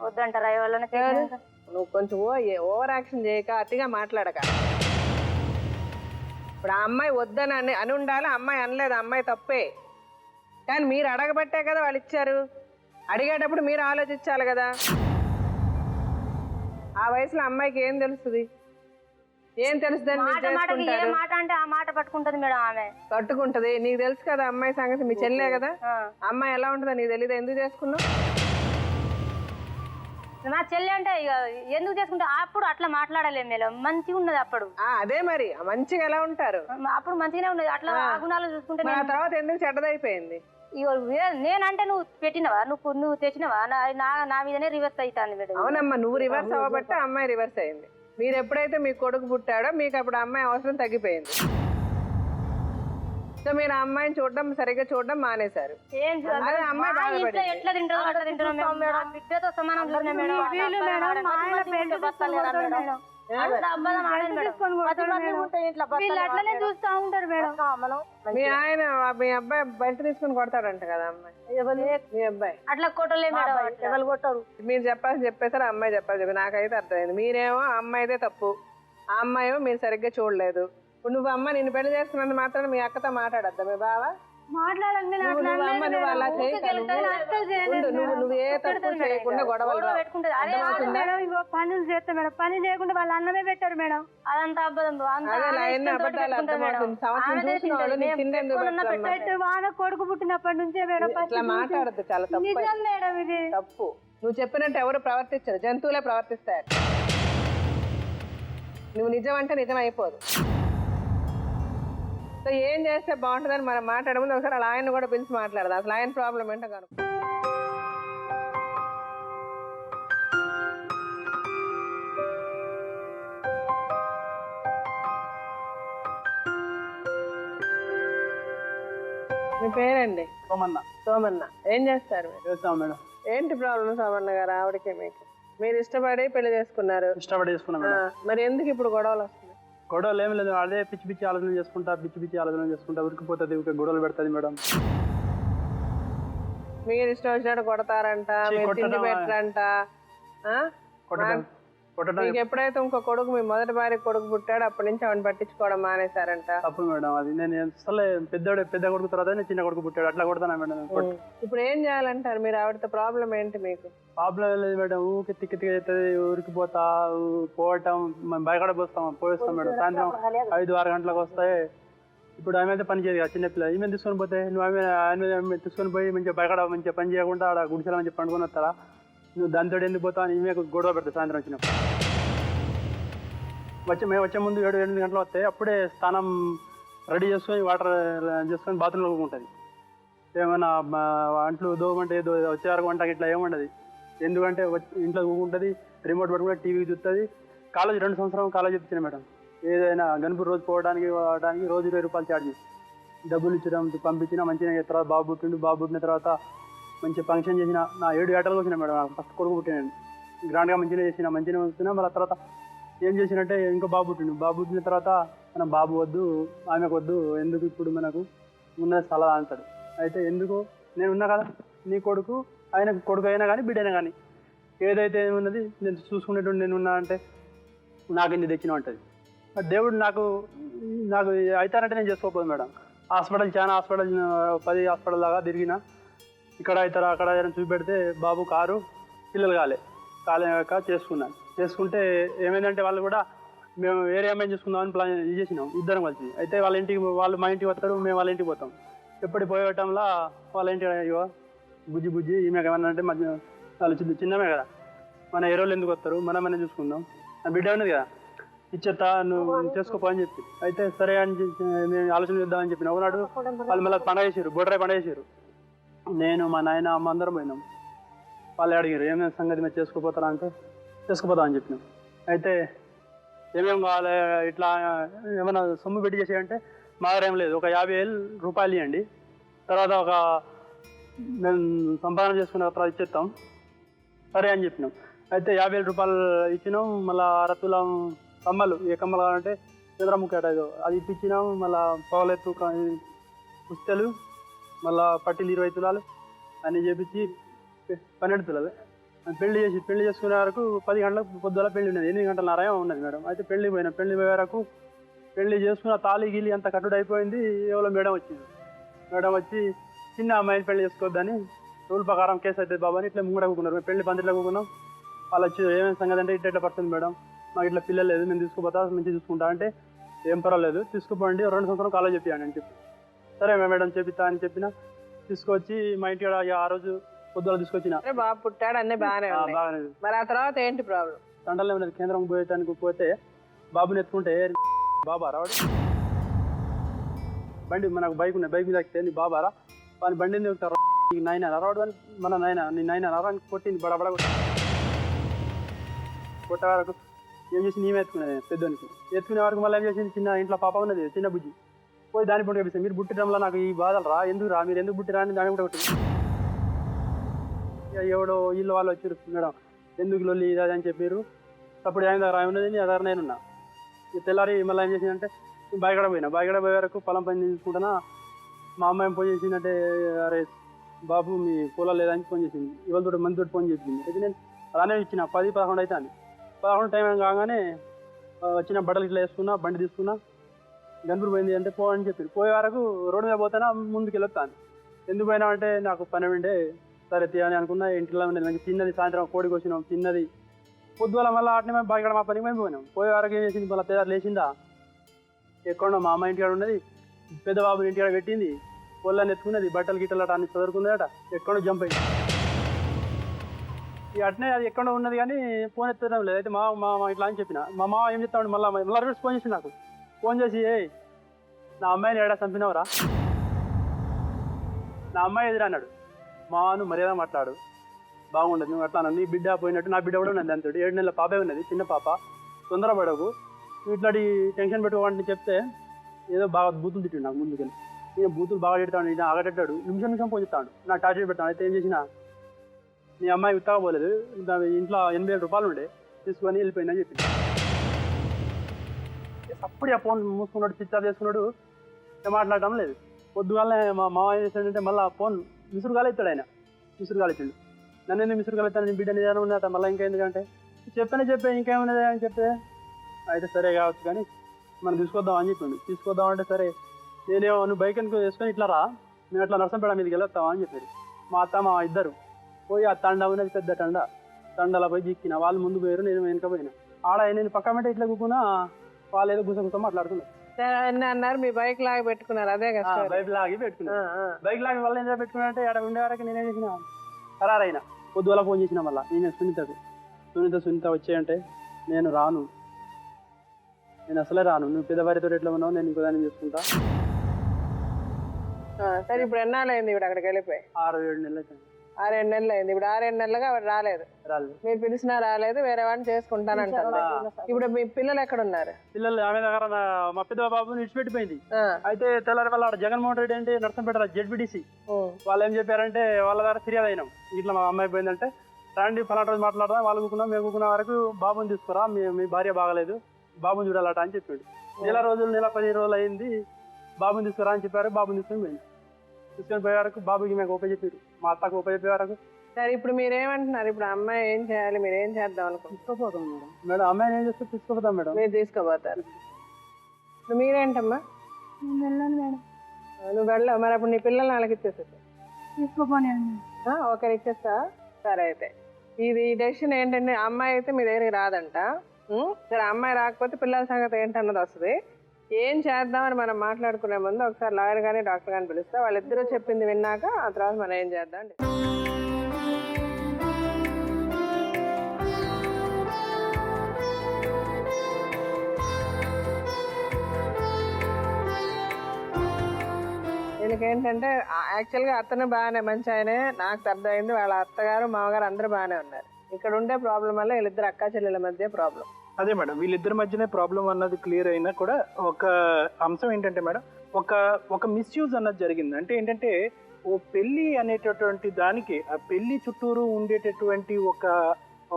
వద్దంటారా? నువ్వు కొంచెం ఓవర్ యాక్షన్ చేయక, అతిగా మాట్లాడక. ఇప్పుడు ఆ అమ్మాయి వద్దని అని ఉండాలి, అమ్మాయి అనలేదు, అమ్మాయి తప్పే. కానీ మీరు అడగబట్టే కదా వాళ్ళు ఇచ్చారు. అడిగేటప్పుడు మీరు ఆలోచించాలి కదా. ఆ వయసులో అమ్మాయికి ఏం తెలుస్తుంది? ఏం తెలుస్తుంది? మాట అంటే ఆ మాట పట్టుకుంటది మేడం. ఆమె పట్టుకుంటది, నీకు తెలుసు కదా అమ్మాయి సంగతి. మీ చెల్లె కదా, అమ్మాయి ఎలా ఉంటుందో నీకు తెలీదా? ఎందుకు చేసుకున్నావు? నా చెల్లె అంటే ఇక ఎందుకు చేసుకుంటా? అప్పుడు అట్లా మాట్లాడలేము మేడం, మంచిగా ఉన్నది అప్పుడు. అదే మరి మంచిగా ఎలా ఉంటారు? అప్పుడు మంచిగానే ఉన్నది. అట్లా ఆ గుణాలు చూసుకుంటే తర్వాత ఎందుకు చెడ్డదైపోయింది? నేనంటే నువ్వు పెట్టినవా, నువ్వు తెచ్చినవా? నా మీదనే రివర్స్ అవుతాను మేడం. అవునమ్మా, నువ్వు రివర్స్ అవ్వబట్టే అమ్మాయి రివర్స్ అయింది. మీరు ఎప్పుడైతే మీ కొడుకు పుట్టాడో మీకు అప్పుడు అమ్మాయి అవసరం తగ్గిపోయింది. సో మీరు అమ్మాయిని చూడడం సరిగ్గా చూడడం మానేశారు. ఎట్లా తింటారో అట్లా తింటున్నాం మేడం. బిడ్డతో సమానం. అంత అబద్ధం ఆడేది మేడం. తీసుకొని పది కొడతాడు మంది మేడం. ఉంటే ఇంట్లో వీళ్ళు అట్లనే చూస్తూ ఉంటారు మేడం. మనం మీ ఆయన మీ అబ్బాయి బయట తీసుకుని కొడతాడంట కదా అమ్మాయి మీ అబ్బాయి అట్లా కొట్టలే మేడం, ఎవరు కొట్టరు. మీరు చెప్పేసారు అమ్మాయి చెప్పాలి నాకైతే అర్థమైంది మీరేమో ఆ అమ్మాయిదే తప్పు ఆ అమ్మాయేమో మీరు సరిగ్గా చూడలేదు ఇప్పుడు నువ్వు అమ్మ నిన్ను పెళ్లి చేసుకున్నంత మాత్రం మీ అక్కతో మాట్లాడద్దా మీ బావ మాట్లాడండి నేను నువ్వు అట్లా నువ్వు అమ్మ అనలేదు నువ్వు అలా మేడం. చేయకు. నేను అస్సలు చేయలేదు నువ్వు ఏ తప్పు చేయకుండా గొడవలు రావు. పెట్టుకుంటది అదే అర్థమవుతుందా? మేడం. ఇగో పనులు చేస్తా మేడం, పని చేయకుండా వాళ్ళు అన్నమే పెట్టారు మేడం. అదంతా అబద్ధం. అంతా అదే ఆమె లైన్ ఇష్టంతోటి అబద్ధాలు పెట్టుకుంటది మేడం. అర్థమవుతుంది సంవత్సరం ఆమెదే చూసిన వాళ్ళు తింటది. నీకు తిండెందుకు పెట్టుకున్న పెట్టరమ్మా? పెట్టు వాన కొడుకు పుట్టినప్పటి నుంచే మేడం first ఇట్లా నుంచి. మాట్లాడద్దు చాలా తప్పు నిజం మేడం ఇది. తప్పు నువ్వు చెప్పినట్టు ఎవరు ప్రవర్తించరు జంతువులే ప్రవర్తిస్తారు నువ్వు నిజం అంటే నిజం అయిపోదు సో ఏం చేస్తే బాగుంటుందని మనం మాట్లాడముందు ఒకసారి అలా ఆయన కూడా పిలిచి మాట్లాడదు అసలు ఆయన ప్రాబ్లం ఏంటో కనుక మీ పేరండి సోమన్న సోమన్న ఏం చేస్తారు మీరు చేస్తాం మేడం. ఏంటి ప్రాబ్లం సోమన్న గారు ఆవిడకే మీకు మీరు ఇష్టపడి పెళ్లి చేసుకున్నారు ఇష్టపడి చేసుకున్నాం మేడం. మరి ఎందుకు ఇప్పుడు గొడవలు వస్తున్నాయి గొడవలు ఏమి లేదు, అదే పిచ్చి పిచ్చి ఆలోచన చేసుకుంటా, పిచ్చి పిచ్చి ఆలోచన చేసుకుంటా ఉరికిపోతుంది, గొడవలు పెడుతుంది మేడం. మీరు ఇష్టం వచ్చినట్టు కొడతారంట మీరు తిండి పెట్టరంట ఆ? కొట్టడం మీకు ఎప్పుడైతే ఇంకో కొడుకు మీ మొదటి భార్య కొడుకు పుట్టాడు అప్పటి నుంచి ఆవిడ పట్టించుకోవడం మానేశారంట తప్పు మేడం. అది నేను అసలే పెద్ద కొడుకు తర్వాత నేను చిన్న కొడుకు పుట్టాడు అట్లా కొడతానా మేడం. ఇప్పుడు ఏం చేయాలంటారు మీరు ఆవిడతో ప్రాబ్లం ఏంటి మీకు ప్రాబ్లం ఏం లేదు మేడం, ఊరికి తిక్కి తిక్కి అవుతుంది, ఊరికిపోతా పోవటం బయకడ పోయిస్తాం మేడం. సాయంత్రం 5-6 గంటలకు వస్తాయి. ఇప్పుడు ఆమె అయితే పని చేయదు కదా చిన్నపిల్ల, ఈమె తీసుకొని పోతే నువ్వు ఆమె తీసుకొని పోయి మంచిగా బయకడ మంచిగా పని చేయకుండా ఆడ గుడిసెల మంచిగా పండుకొని వస్తారా, నువ్వు దాంతో ఎందుకు పోతావు అని ఈమె గొడవ పెడతావు. సాయంత్రం వచ్చినప్పుడు మేము వచ్చే ముందు 7-8 గంటలు వస్తాయి, అప్పుడే స్నానం రెడీ చేసుకొని వాటర్ చేసుకొని బాత్రూంలో ఉంటుంది. ఏమైనా అంట్లు దోమంటే వచ్చే వరకు వంటకి ఇట్లా ఏముండదు. ఎందుకంటే ఇంట్లో ఊకుంటుంది, రిమోట్ పట్టుకుంటే టీవీ చూస్తుంది. కాలేజ్ 2 సంవత్సరం కాలేజ్ చెప్తున్నాను మేడం. ఏదైనా గణపూర్ రోజు పోవడానికి రావడానికి రోజు 20 రూపాయలు ఛార్జ్ డబ్బులు ఇచ్చడం పంపించిన మంచిగా. తర్వాత బాబు పుట్టిన తర్వాత మంచి ఫంక్షన్ చేసిన నా 7 ఏటలకు వచ్చిన మేడం. ఫస్ట్ కొడుకు పుట్టినాను గ్రాండ్గా మంచిగా వస్తున్నా. మళ్ళీ తర్వాత ఏం చేసినట్టే ఇంకో బాబు పుట్టిన తర్వాత మన బాబు వద్దు ఆమెకు వద్దు, ఎందుకు ఇప్పుడు మనకు ఉన్నది సలహా అంటాడు. అయితే ఎందుకు నేను ఉన్నా కదా, నీ కొడుకు ఆయన కొడుకు అయినా కానీ బిడ్డ అయినా కానీ ఏదైతే ఉన్నది నేను చూసుకునేటువంటి నేను ఉన్నా అంటే నాకు ఇన్ని తెచ్చినా ఉంటుంది. దేవుడు నాకు అవుతానంటే నేను చేసుకోకపోదు మేడం. చాలా హాస్పిటల్ 10 హాస్పిటల్ దాకా తిరిగిన, ఇక్కడ అవుతారా అక్కడ చూపెడితే బాబు కారు పిల్లలు కాలేక చేసుకుంటే ఏమైందంటే వాళ్ళు కూడా మేము వేరే అమ్మాయిని చేసుకుందామని ప్లాన్ చేసినాం ఇద్దరం కలిసి. అయితే వాళ్ళు మా ఇంటికి వస్తారు, మేము వాళ్ళ ఇంటికి పోతాం. ఎప్పటి పోయేటంలో వాళ్ళ ఇంటి బుజ్జి ఈమె ఏమన్నా అంటే వాళ్ళు చిన్నమే కదా, మన హీరోలు ఎందుకు వస్తారు, మనమనే చూసుకుందాం, నా బిడ్డ ఉన్నది కదా ఇచ్చేస్తా నువ్వు చేసుకోపో అని చెప్పి. అయితే సరే అని మేము ఆలోచన చేద్దామని చెప్పిన. ఒకనాడు వాళ్ళు మళ్ళీ పండగ చేసారు, బొడ్రాయి పండగ చేసారు. నేను మా నాయన అమ్మ అందరం పోయినాం. వాళ్ళు అడిగారు ఏమేమి సంగతి మీరు చేసుకోపోతారా అంటే చేసుకుపోతాం అని చెప్పినాం. అయితే ఏమేమి కావాలి ఇట్లా ఏమైనా సొమ్ము పెట్టి చేసేయంటే మా దగ్గర ఏం లేదు, ఒక 50,000 రూపాయలు ఇవ్వండి, తర్వాత మేము సంపాదన చేసుకున్న తర్వాత ఇచ్చేస్తాం సరే అని చెప్పినాం. అయితే 50,000 రూపాయలు ఇచ్చినాం. మళ్ళీ 6 తులం కమ్మలు, ఏ కమ్మలు కావాలంటే చంద్రముఖి అటో అది ఇప్పించినాం. మళ్ళీ పౌలెత్తు పుస్తలు, మళ్ళీ పట్టీలు 20 తులాలు అన్నీ చేపించి 12 తులాలు పెళ్లి చేసుకునే వరకు 10 గంటలకు పొద్దుల పెళ్లి ఉన్నది, 8 గంటలన్నర ఉన్నది మేడం. అయితే పెళ్లి పోయే వరకు పెళ్లి చేసుకున్న తాళి గిలి అంత కట్టుడు అయిపోయింది. ఎవరో మేడం వచ్చింది. మేడం వచ్చి చిన్న అమ్మాయిని పెళ్లి చేసుకోవద్దని రూల్ ప్రకారం కేసు అవుతుంది బాబా అని ఇట్లా ముంగడ కూకున్నారు. మేము పెళ్లి పందిట్లో కూకున్నాం. వాళ్ళు వచ్చి ఏమేమి సంగతి అంటే ఇట్లా పడుతుంది మేడం, మాకు ఇట్లా పిల్లలు లేదు, మేము తీసుకుపోతా మంచిగా చూసుకుంటా అంటే ఏం పర్వాలేదు తీసుకుపోండి, 2 సంవత్సరం కాలేజ్ చెప్పాను అని చెప్పి. సరే మేడం చెప్తా అని చెప్పిన. తీసుకొచ్చి మా ఇంటి ఆ రోజు పొద్దున తీసుకొచ్చిన. బాబు పుట్టాడు అన్నీ బాగానే మరి ఆ తర్వాత ఏంటి ప్రాబ్లం? తండలో ఉన్నది కేంద్రం పోయటానికి పోతే బాబుని ఎత్తుకుంటే బాబా రావాడు బండి, మనకు బైక్ ఉన్నాయి, బైక్ మీద ఎక్కితే నీ బాబారా వాని బండిని ఎక్కుతారు, నాయన రావాడు అని మన నాయన రావని కొట్టింది బడబడ కొట్టే వరకు ఏం చేసి నేమే ఎత్తుకునేది పెద్దోనికి. ఎత్తుకునే వరకు మళ్ళీ ఏం చేసింది చిన్న ఇంట్లో పాప ఉన్నది చిన్న బుజ్జి పోయి దాని పండుగ కనిపిస్తుంది. మీరు బుట్టిరంలో నాకు ఈ బాధలు రా, ఎందుకు రా, మీరు ఎందుకు బుట్టిరా అని దాన్ని కూడా కొట్టింది. ఎవడో వీళ్ళు వాళ్ళు వచ్చి మేడం ఎందుకు లొల్లి ఇది అని చెప్పారు. అప్పుడు ఆయన దగ్గర ఉన్నది నీ దగ్గర నేనున్నా. ఈ తెల్లారి మళ్ళీ ఏం చేసిందంటే బాయిగడ పోయే వరకు పొలం పని తీసుకుంటున్నా. మా అమ్మాయి ఫోన్ చేసిందంటే అరే బాబు మీ పొలాలు లేదని ఫోన్ చేసింది. ఇవాళ తోటి మంది తోటి ఫోన్ చేసింది. అయితే నేను అలానే ఇచ్చిన 10-11 అయితే అని 11 టైం కాగానే వచ్చిన బట్టలు ఇట్లా వేసుకున్నా, బండి తీసుకున్నా, గన్పూర్ పోయింది అంటే పో అని చెప్పి పోయే వరకు రోడ్డు మీద పోతానా ముందుకు వెళ్ళొస్తాను. ఎందుకు పోయినా అంటే నాకు పని ఉండే సరే అని అనుకున్నా. ఇంట్లో ఉండేది మంచి చిన్నది, సాయంత్రం కోడికి వచ్చినాం చిన్నది. పొద్దుల మళ్ళీ ఆటనే మేము బాగా మా పనికి మేము పోయినాం. పోయే వరకు ఏం చేసింది మళ్ళీ తెల్లారు లేచిందా ఎక్కడో మా అమ్మ ఇంటికాడ ఉన్నది, పెద్ద బాబు ఇంటికాడ పెట్టింది, పొలాన్ని ఎత్తుకున్నది, బట్టలు గిట్టలు అన్ని చదువుకుందట, ఎక్కడో జంప్ అయింది. ఈ అట్నే అది ఎక్కడో ఉన్నది కానీ ఫోన్ ఎత్తడం లేదు. అయితే మా ఇట్లా అని చెప్పిన మా మామ ఏం చెప్తాడు మళ్ళీ ఫోన్ చేసి నాకు ఫోన్ చేసి నా అమ్మాయిని ఏడా చంపినవరా, నా అమ్మాయి ఎదురు అన్నాడు. మాను మర్యాద మాట్లాడు బాగుండదు, నువ్వు అట్లా అన్నాడు. నీ బిడ్డ పోయినట్టు నా బిడ్డ కూడా ఉన్నది, దాంతో 7 నెలల పాపే ఉన్నది, చిన్న పాప, తొందరపడకు ఇట్లాంటి టెన్షన్ పెట్టుకోవాలని చెప్తే ఏదో బాగా బూతులు తిట్టాడు నాకు ముందుకెళ్ళి. నేను బూతులు బాగా తిడతాడు, నేను ఆగటెట్టాడు, నిమిషం పోతాడు, నా టార్చర్ పెడతాను. అయితే ఏం చేసిన నీ అమ్మాయి ఉత్తగా పోలేదు, ఇంట్లో 80,000 రూపాయలు ఉండే తీసుకొని వెళ్ళిపోయిందని చెప్పింది. అప్పుడు ఆ ఫోన్ మూసుకున్నాడు, స్విచ్ ఆఫ్ చేసుకున్నాడు, మాట్లాడటం లేదు. పొద్దుగానే మా మామ ఏం చేస్తాడంటే మళ్ళీ ఫోన్ మిసురుగాలు ఎత్తాడు. ఆయన మిసురుగాలు ఎత్తాడు. నన్ను ఎందుకు మిసురుగాలు ఎత్తాను, నీ బిడ్డ నిదానం ఉన్నట మళ్ళీ ఇంకా ఎందుకంటే చెప్పే ఇంకేమున్నది అని చెప్తే అయితే సరే కావచ్చు కానీ మనం తీసుకొద్దాం అని చెప్పిండు. తీసుకొద్దామంటే సరే నేనేమో నువ్వు బైక్ అనుకో వేసుకొని ఇట్లా రా, మేము అట్లా నర్సంపేట మీదకి వెళ్ళొస్తావా అని చెప్పారు. మా అత్త మా ఇద్దరు పోయి ఆ తండ ఉన్నది, పెద్ద తండలా పోయి జిక్కిన. వాళ్ళు ముందు పోయారు, నేను వెనక పోయినా. ఆడ నేను పక్క మెంటే ఇట్లా కూకున్నా, వాళ్ళు ఏదో గుసగుస మాట్లాడుతున్నారు. అన్నారు మీ బైక్ లాగి పెట్టుకున్నారు, అదే కదా బైక్ లాగి పెట్టుకున్నా. బైక్ లాగి వాళ్ళు ఏం పెట్టుకున్నా అంటే ఆడ ఉండే వరకు నేనేం చేసిన ఖరారైనా. పొద్దుల ఫోన్ చేసిన మళ్ళీ నేను సునీత వచ్చాయంటే నేను రాను, నేను అసలే రాను, నువ్వు పెద్దవారితో ఎట్లా ఉన్నావు, నేను ఇంకో దాన్ని చూసుకుంటా. సరే ఇప్పుడు ఎన్నాళ్ళు అయింది ఇప్పుడు అక్కడికి వెళ్ళిపోయి? 6-7 నెలలు అయితే. 6-7 నెలలు అయింది. ఇప్పుడు 6-7 నెలలుగా ఆవిడ రాలేదు, మీరు పిలిచినా రాలేదు, వేరే వాడిని చేసుకుంటానంటారు. ఇప్పుడు మీ పిల్లలు ఎక్కడ ఉన్నారు? పిల్లలు ఆమె దగ్గర మా పెద్ద బాబుని విడిచిపెట్టిపోయింది. అయితే తెల్లారి వాళ్ళ జగన్మోహన్ రెడ్డి అంటే నర్సంపేట జెడ్బిడిసి వాళ్ళు ఏం చెప్పారంటే వాళ్ళ దగ్గర ఫిర్యాదు అయినాం, ఇట్లా మా అమ్మాయి పోయిందంటే రండి ఫలానా రోజు మాట్లాడదాం. వాళ్ళు కూకున్నాం, మేము కూకున్న వరకు బాబుని తీసుకురా, మీ భార్య బాగలేదు, బాబుని చూడాలట అని చెప్పాడు. నెల 15 రోజులు అయింది, బాబుని తీసుకురా అని చెప్పారు. బాబుని తీసుకొని పోయే వరకు బాబుకి మేము ఓపెన్ చెప్పారు, మా అత్తకు ఓపెన్ చెప్పే వరకు. సరే ఇప్పుడు మీరేమంటున్నారు? ఇప్పుడు అమ్మాయి ఏం చేయాలి, మీరు ఏం చేద్దాం అనుకుంటున్నారు? తీసుకుపోతాం మేడం అమ్మాయిని ఏం చేస్తే తీసుకుపోతాం మేడం. మీరు తీసుకుపోతారు. మీరేంటమ్మా? వెళ్ళాను మేడం. నువ్వు వెళ్ళావు మరి, అప్పుడు నీ పిల్లలు వాళ్ళకి ఇచ్చేసేది తీసుకోపోనీ ఒకరు ఇచ్చేస్తా. సరే అయితే ఇది డెసిషన్ ఏంటంటే అమ్మాయి అయితే మీ దగ్గరికి రాదంట. సరే అమ్మాయి రాకపోతే పిల్లల సంగతి ఏంటన్నది వస్తుంది. ఏం చేద్దామని మనం మాట్లాడుకునే ముందు ఒకసారి లాయర్ కానీ డాక్టర్ కానీ పిలుస్తా, వాళ్ళిద్దరూ చెప్పింది విన్నాక ఆ తర్వాత మనం ఏం చేద్దాం అండి. వీళ్ళకి ఏంటంటే యాక్చువల్గా అతను బాగానే మంచి ఆయనే, నాకు అర్థమైంది. వాళ్ళ అత్తగారు మామగారు అందరూ బాగానే ఉన్నారు. ఇక్కడ ఉండే ప్రాబ్లం వల్ల వీళ్ళిద్దరు అక్కా చెల్లెల మధ్య ప్రాబ్లం. అదే మేడం, వీళ్ళిద్దరి మధ్యనే ప్రాబ్లం అన్నది క్లియర్ అయినా కూడా ఒక అంశం ఏంటంటే మేడం, ఒక మిస్యూజ్ అన్నది జరిగింది. అంటే ఏంటంటే ఓ పెళ్ళి అనేటటువంటి దానికి ఆ పెళ్లి చుట్టూరు ఉండేటటువంటి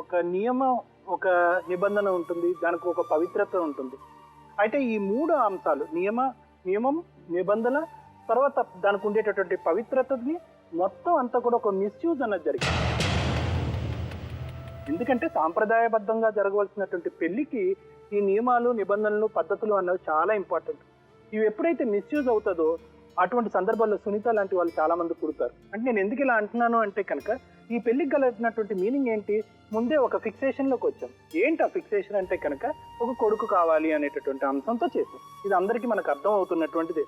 ఒక నియమం, ఒక నిబంధన ఉంటుంది, దానికి ఒక పవిత్రత ఉంటుంది. అయితే ఈ 3 అంశాలు నియమం, నిబంధన, తర్వాత దానికి ఉండేటటువంటి పవిత్రతని మొత్తం అంతా కూడా ఒక మిస్యూజ్ అన్నది జరిగింది. ఎందుకంటే సాంప్రదాయబద్ధంగా జరగవలసినటువంటి పెళ్లికి ఈ నియమాలు, నిబంధనలు, పద్ధతులు అన్నవి చాలా ఇంపార్టెంట్. ఇవి ఎప్పుడైతే మిస్యూజ్ అవుతుందో అటువంటి సందర్భాల్లో సునీత లాంటి వాళ్ళు చాలా మంది పుడతారు. అంటే నేను ఎందుకు ఇలా అంటున్నాను అంటే కనుక ఈ పెళ్లికి కలిగినటువంటి మీనింగ్ ఏంటి, ముందే ఒక ఫిక్సేషన్లోకి వచ్చాం. ఏంటి ఆ ఫిక్సేషన్ అంటే కనుక ఒక కొడుకు కావాలి అనేటటువంటి అంశంతో చేసాం. ఇది అందరికీ మనకు అర్థం అవుతున్నటువంటిదే.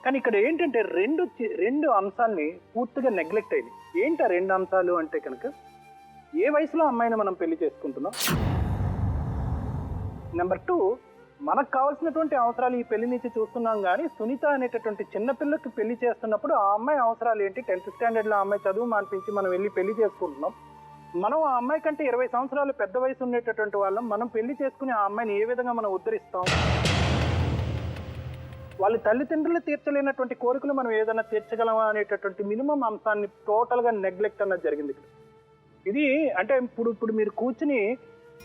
కానీ ఇక్కడ ఏంటంటే రెండు అంశాలని పూర్తిగా నెగ్లెక్ట్ అయింది. ఏంటి ఆ 2 అంశాలు అంటే కనుక ఏ వయసులో అమ్మాయిని మనం పెళ్లి చేసుకుంటున్నాం, నెంబర్ 2 మనకు కావాల్సినటువంటి అవసరాలు ఈ పెళ్లి నుంచి చూస్తున్నాం. కానీ సునీత అనేటటువంటి చిన్నపిల్లకి పెళ్లి చేస్తున్నప్పుడు ఆ అమ్మాయి అవసరాలు ఏంటి, 10th స్టాండర్డ్లో ఆ అమ్మాయి చదువు మానిపించి మనం వెళ్ళి పెళ్లి చేసుకుంటున్నాం. మనం ఆ అమ్మాయి కంటే 20 సంవత్సరాలు పెద్ద వయసు ఉండేటటువంటి వాళ్ళం. మనం పెళ్లి చేసుకుని ఆ అమ్మాయిని ఏ విధంగా మనం ఉద్ధరిస్తాం, వాళ్ళ తల్లిదండ్రులు తీర్చలేనటువంటి కోరికలు మనం ఏదైనా తీర్చగలమా అనేటటువంటి మినిమం అంశాన్ని టోటల్గా నెగ్లెక్ట్ అన్నది జరిగింది. ఇది అంటే ఇప్పుడు మీరు కూర్చుని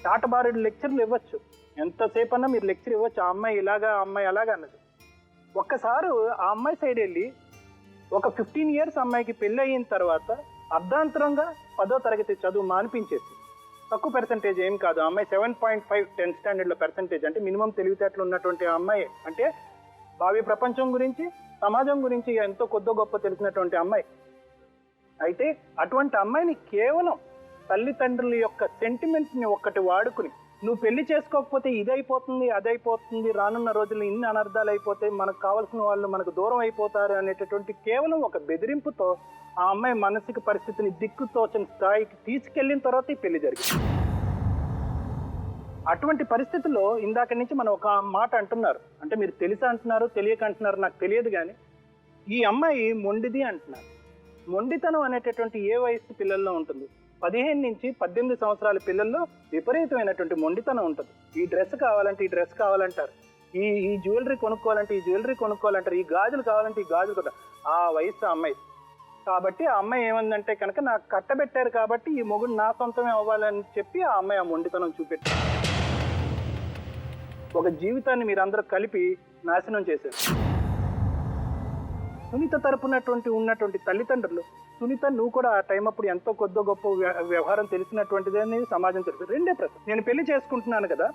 చాటబారెడు లెక్చర్లు ఇవ్వచ్చు, ఎంతసేపు అన్నా మీరు లెక్చర్ ఇవ్వచ్చు, ఆ అమ్మాయి ఇలాగా ఆ అమ్మాయి అలాగా అన్నది. ఒక్కసారి ఆ అమ్మాయి సైడ్ వెళ్ళి ఒక 15 years అమ్మాయికి పెళ్ళి అయిన తర్వాత అర్ధాంతరంగా 10వ తరగతి చదువు మానిపించేసి, తక్కువ పర్సంటేజ్ ఏం కాదు, ఆ అమ్మాయి 7.5 10th standardలో పర్సంటేజ్, అంటే మినిమం తెలివితేటలు ఉన్నటువంటి ఆ అమ్మాయి, అంటే భావి ప్రపంచం గురించి సమాజం గురించి ఎంతో కొద్దో గొప్ప తెలిసినటువంటి అమ్మాయి. అయితే అటువంటి అమ్మాయిని కేవలం తల్లిదండ్రుల యొక్క సెంటిమెంట్ని ఒక్కటి వాడుకుని, నువ్వు పెళ్లి చేసుకోకపోతే ఇదైపోతుంది అదైపోతుంది, రానున్న రోజుల్లో ఇన్ని అనర్థాలు అయిపోతాయి, మనకు కావాల్సిన వాళ్ళు మనకు దూరం అయిపోతారు అనేటటువంటి కేవలం ఒక బెదిరింపుతో ఆ అమ్మాయి మానసిక పరిస్థితిని దిక్కుతోచని స్థాయికి తీసుకెళ్లిన తర్వాత ఈ పెళ్లి జరిగింది. అటువంటి పరిస్థితుల్లో ఇందాక నుంచి మనం ఒక మాట అంటున్నారు, అంటే మీరు తెలుసా అంటున్నారు తెలియక అంటున్నారు నాకు తెలియదు, కానీ ఈ అమ్మాయి మొండిది అంటున్నారు. మొండితనం అనేటటువంటి ఏ వయసు పిల్లల్లో ఉంటుంది? 15 నుంచి 18 సంవత్సరాల పిల్లల్లో విపరీతమైనటువంటి మొండితనం ఉంటుంది. ఈ డ్రెస్ కావాలంటే ఈ డ్రెస్ కావాలంటారు, ఈ జ్యువెలరీ కొనుక్కోవాలంటే ఈ జ్యువెలరీ కొనుక్కోవాలంటారు, ఈ గాజులు కావాలంటే ఈ గాజులు కొట్టారు. ఆ వయసు అమ్మాయి. కాబట్టి ఆ అమ్మాయి ఏమందంటే కనుక నాకు కట్టబెట్టారు కాబట్టి ఈ మొగుడు నా సొంతమే అవ్వాలని చెప్పి ఆ అమ్మాయి ఆ మొండితనం చూపెట్టారు. ఒక జీవితాన్ని మీరందరూ కలిపి నాశనం చేశారు. సునీత తరపునటువంటి ఉన్నటువంటి తల్లిదండ్రులు, సునీత నువ్వు కూడా ఆ టైం అప్పుడు ఎంతో కొద్దో గొప్ప వ్యవహారం తెలిసినటువంటిది అనేది సమాజం తెలుసు. రెండే ప్రశ్న, నేను పెళ్లి చేసుకుంటున్నాను కదా,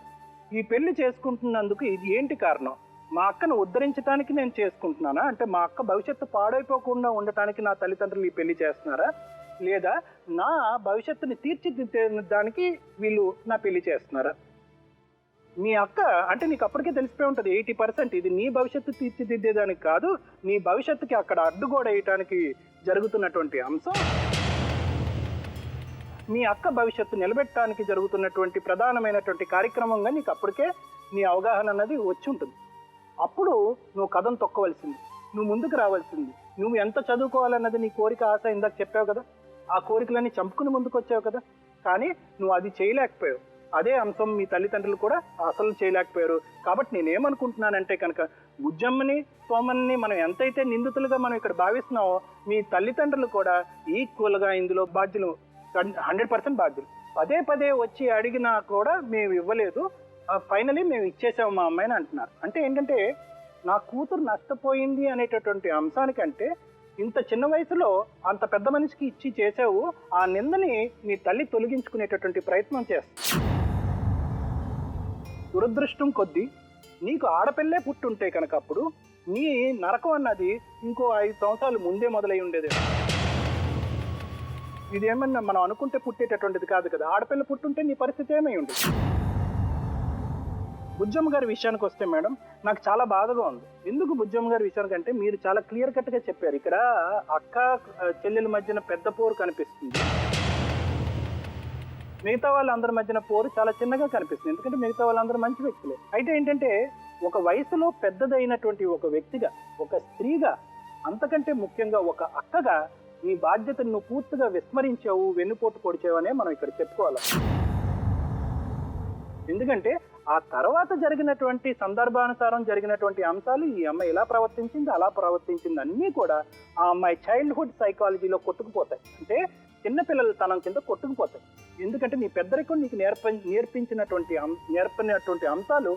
ఈ పెళ్లి చేసుకుంటున్నందుకు ఇది ఏంటి కారణం? మా అక్కను ఉద్ధరించడానికి నేను చేసుకుంటున్నానా, అంటే మా అక్క భవిష్యత్తు పాడైపోకుండా ఉండటానికి నా తల్లిదండ్రులు ఈ పెళ్లి చేస్తున్నారా, లేదా నా భవిష్యత్తుని తీర్చిదిద్దడానికి వీళ్ళు నా పెళ్లి చేస్తున్నారా? మీ అక్క అంటే నీకు అప్పటికే తెలిసిపోయి ఉంటుంది 80% ఇది నీ భవిష్యత్తు తీర్చిదిద్దేదానికి కాదు, నీ భవిష్యత్తుకి అక్కడ అడ్డుగోడ వేయటానికి జరుగుతున్నటువంటి అంశం, మీ అక్క భవిష్యత్తు నిలబెట్టడానికి జరుగుతున్నటువంటి ప్రధానమైనటువంటి కార్యక్రమంగా నీకు అప్పటికే నీ అవగాహన అన్నది వచ్చి ఉంటుంది. అప్పుడు నువ్వు కథం తొక్కవలసింది, నువ్వు ముందుకు రావాల్సింది, నువ్వు ఎంత చదువుకోవాలన్నది నీ కోరిక ఆశ ఇందాక చెప్పావు కదా, ఆ కోరికలన్నీ చంపుకుని ముందుకు వచ్చావు కదా, కానీ నువ్వు అది చేయలేకపోయావు. అదే అంశం మీ తల్లిదండ్రులు కూడా అసలు చేయలేకపోయారు. కాబట్టి నేనేమనుకుంటున్నానంటే కనుక బుజ్జమ్మని సోమన్ని మనం ఎంతైతే నిందితులుగా మనం ఇక్కడ భావిస్తున్నామో, మీ తల్లిదండ్రులు కూడా ఈక్వల్గా ఇందులో బాధ్యులు, 100% బాధ్యులు. పదే పదే వచ్చి అడిగినా కూడా మేము ఇవ్వలేదు, ఫైనలీ మేము ఇచ్చేసాము మా అమ్మాయిని అంటున్నారు. అంటే ఏంటంటే నా కూతురు నష్టపోయింది అనేటటువంటి అంశానికంటే ఇంత చిన్న వయసులో అంత పెద్ద మనిషికి ఇచ్చి చేసావు, ఆ నిందని నీ తల్లి తొలగించుకునేటటువంటి ప్రయత్నం చేస్తుంది. దురదృష్టం కొద్దీ నీకు ఆడపిల్లే పుట్టుంటే కనుక అప్పుడు నీ నరకం అన్నది ఇంకో 5 సంవత్సరాలు ముందే మొదలై ఉండేది. ఇదేమన్నా మనం అనుకుంటే పుట్టేటటువంటిది కాదు కదా, ఆడపిల్ల పుట్టుంటే నీ పరిస్థితి ఏమై ఉండేది. బుజ్జమ్మ గారి విషయానికి వస్తే మేడం నాకు చాలా బాధగా ఉంది. ఎందుకు బుజ్జమ్మ గారి విషయానికి అంటే మీరు చాలా క్లియర్ కట్గా చెప్పారు. ఇక్కడ అక్క చెల్లెల మధ్యన పెద్ద పోరు కనిపిస్తుంది, మిగతా వాళ్ళందరి మధ్యన పోరు చాలా చిన్నగా కనిపిస్తుంది, ఎందుకంటే మిగతా వాళ్ళందరూ మంచి వ్యక్తులే. అయితే ఏంటంటే ఒక వయసులో పెద్దదైనటువంటి ఒక వ్యక్తిగా, ఒక స్త్రీగా, అంతకంటే ముఖ్యంగా ఒక అక్కగా నీ బాధ్యతను నువ్వు పూర్తిగా విస్మరించావు, వెన్నుపోటు పొడిచావనే మనం ఇక్కడ చెప్పుకోవాలి. ఎందుకంటే ఆ తర్వాత జరిగినటువంటి సందర్భానుసారం జరిగినటువంటి అంశాలు, ఈ అమ్మాయి ఇలా ప్రవర్తించింది అలా ప్రవర్తించింది అన్నీ కూడా ఆ అమ్మాయి చైల్డ్హుడ్ సైకాలజీలో కొట్టుకుపోతాయి, అంటే చిన్నపిల్లల తనం కింద కొట్టుకుపోతాయి. ఎందుకంటే నీ పెద్దరికం నీకు నేర్పినటువంటి అంశాలు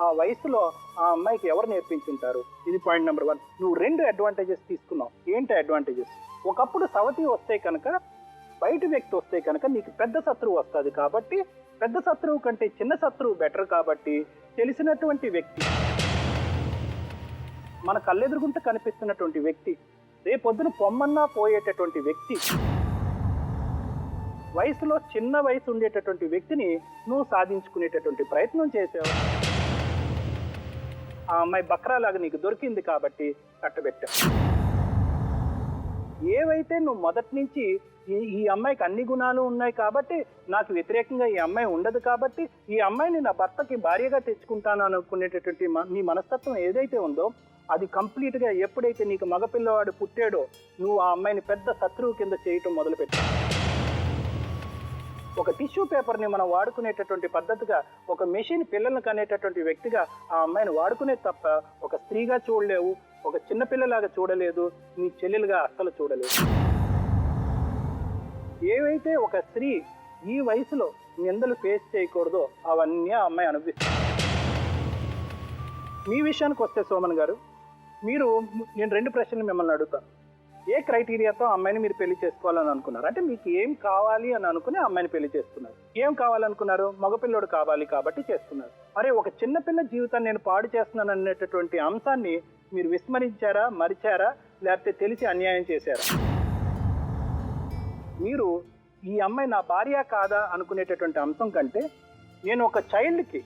ఆ వయసులో ఆ అమ్మాయికి ఎవరు నేర్పించుంటారు? ఇది పాయింట్ నెంబర్ 1. నువ్వు 2 అడ్వాంటేజెస్ తీసుకున్నావు. ఏంటి అడ్వాంటేజెస్? ఒకప్పుడు సవతి వస్తే కనుక, బయట వ్యక్తి వస్తే కనుక నీకు పెద్ద శత్రువు వస్తుంది, కాబట్టి పెద్ద శత్రువు కంటే చిన్న శత్రువు బెటర్, కాబట్టి తెలిసినటువంటి వ్యక్తి, మన కళ్ళెదురుగుంటే కనిపిస్తున్నటువంటి వ్యక్తి, రేపొద్దున పొమ్మన్నా పోయేటటువంటి వ్యక్తి, వయసులో చిన్న వయసు ఉండేటటువంటి వ్యక్తిని నువ్వు సాధించుకునేటటువంటి ప్రయత్నం చేసావు. ఆ అమ్మాయి బక్రాలాగా నీకు దొరికింది కాబట్టి కట్టబెట్టావు. ఏవైతే నువ్వు మొదటి నుంచి ఈ అమ్మాయికి అన్ని గుణాలు ఉన్నాయి కాబట్టి నాకు వ్యతిరేకంగా ఈ అమ్మాయి ఉండదు, కాబట్టి ఈ అమ్మాయిని నా భర్తకి భార్యగా తెచ్చుకుంటాను అనుకునేటటువంటి నీ మనస్తత్వం ఏదైతే ఉందో అది కంప్లీట్గా ఎప్పుడైతే నీకు మగపిల్లవాడు పుట్టాడో నువ్వు ఆ అమ్మాయిని పెద్ద శత్రువు కింద చేయటం మొదలుపెట్టావు. ఒక టిష్యూ పేపర్ని మనం వాడుకునేటటువంటి పద్ధతిగా, ఒక మెషిన్ పిల్లలను కనేటటువంటి వ్యక్తిగా ఆ అమ్మాయిని వాడుకునే తప్ప ఒక స్త్రీగా చూడలేవు, ఒక చిన్నపిల్లలాగా చూడలేదు, నీ చెల్లెలుగా అస్సలు చూడలేదు. ఏవైతే ఒక స్త్రీ ఈ వయసులో నిందలు ఫేస్ చేయకూడదో అవన్నీ ఆ అమ్మాయి అనుభవిస్తుంది. మీ విషయానికి వస్తే సోమన్ గారు, నేను 2 ప్రశ్నలు మిమ్మల్ని అడుగుతాను. ఏ క్రైటీరియాతో ఆ అమ్మాయిని మీరు పెళ్లి చేసుకోవాలని అనుకున్నారు? అంటే మీకు ఏం కావాలి అని అనుకుని ఆ అమ్మాయిని పెళ్లి చేసుకున్నారు. ఏం కావాలనుకున్నారు? మగపిల్లడు కావాలి కాబట్టి చేసుకున్నారు. అరే, ఒక చిన్నపిల్ల జీవితాన్ని నేను పాడు చేస్తున్నాను అనేటటువంటి అంశాన్ని మీరు విస్మరించారా, మరిచారా, లేకపోతే తెలిసి అన్యాయం చేశారా? మీరు ఈ అమ్మాయి నా భార్య కాదా అనుకునేటటువంటి అంశం కంటే, నేను ఒక చైల్డ్కి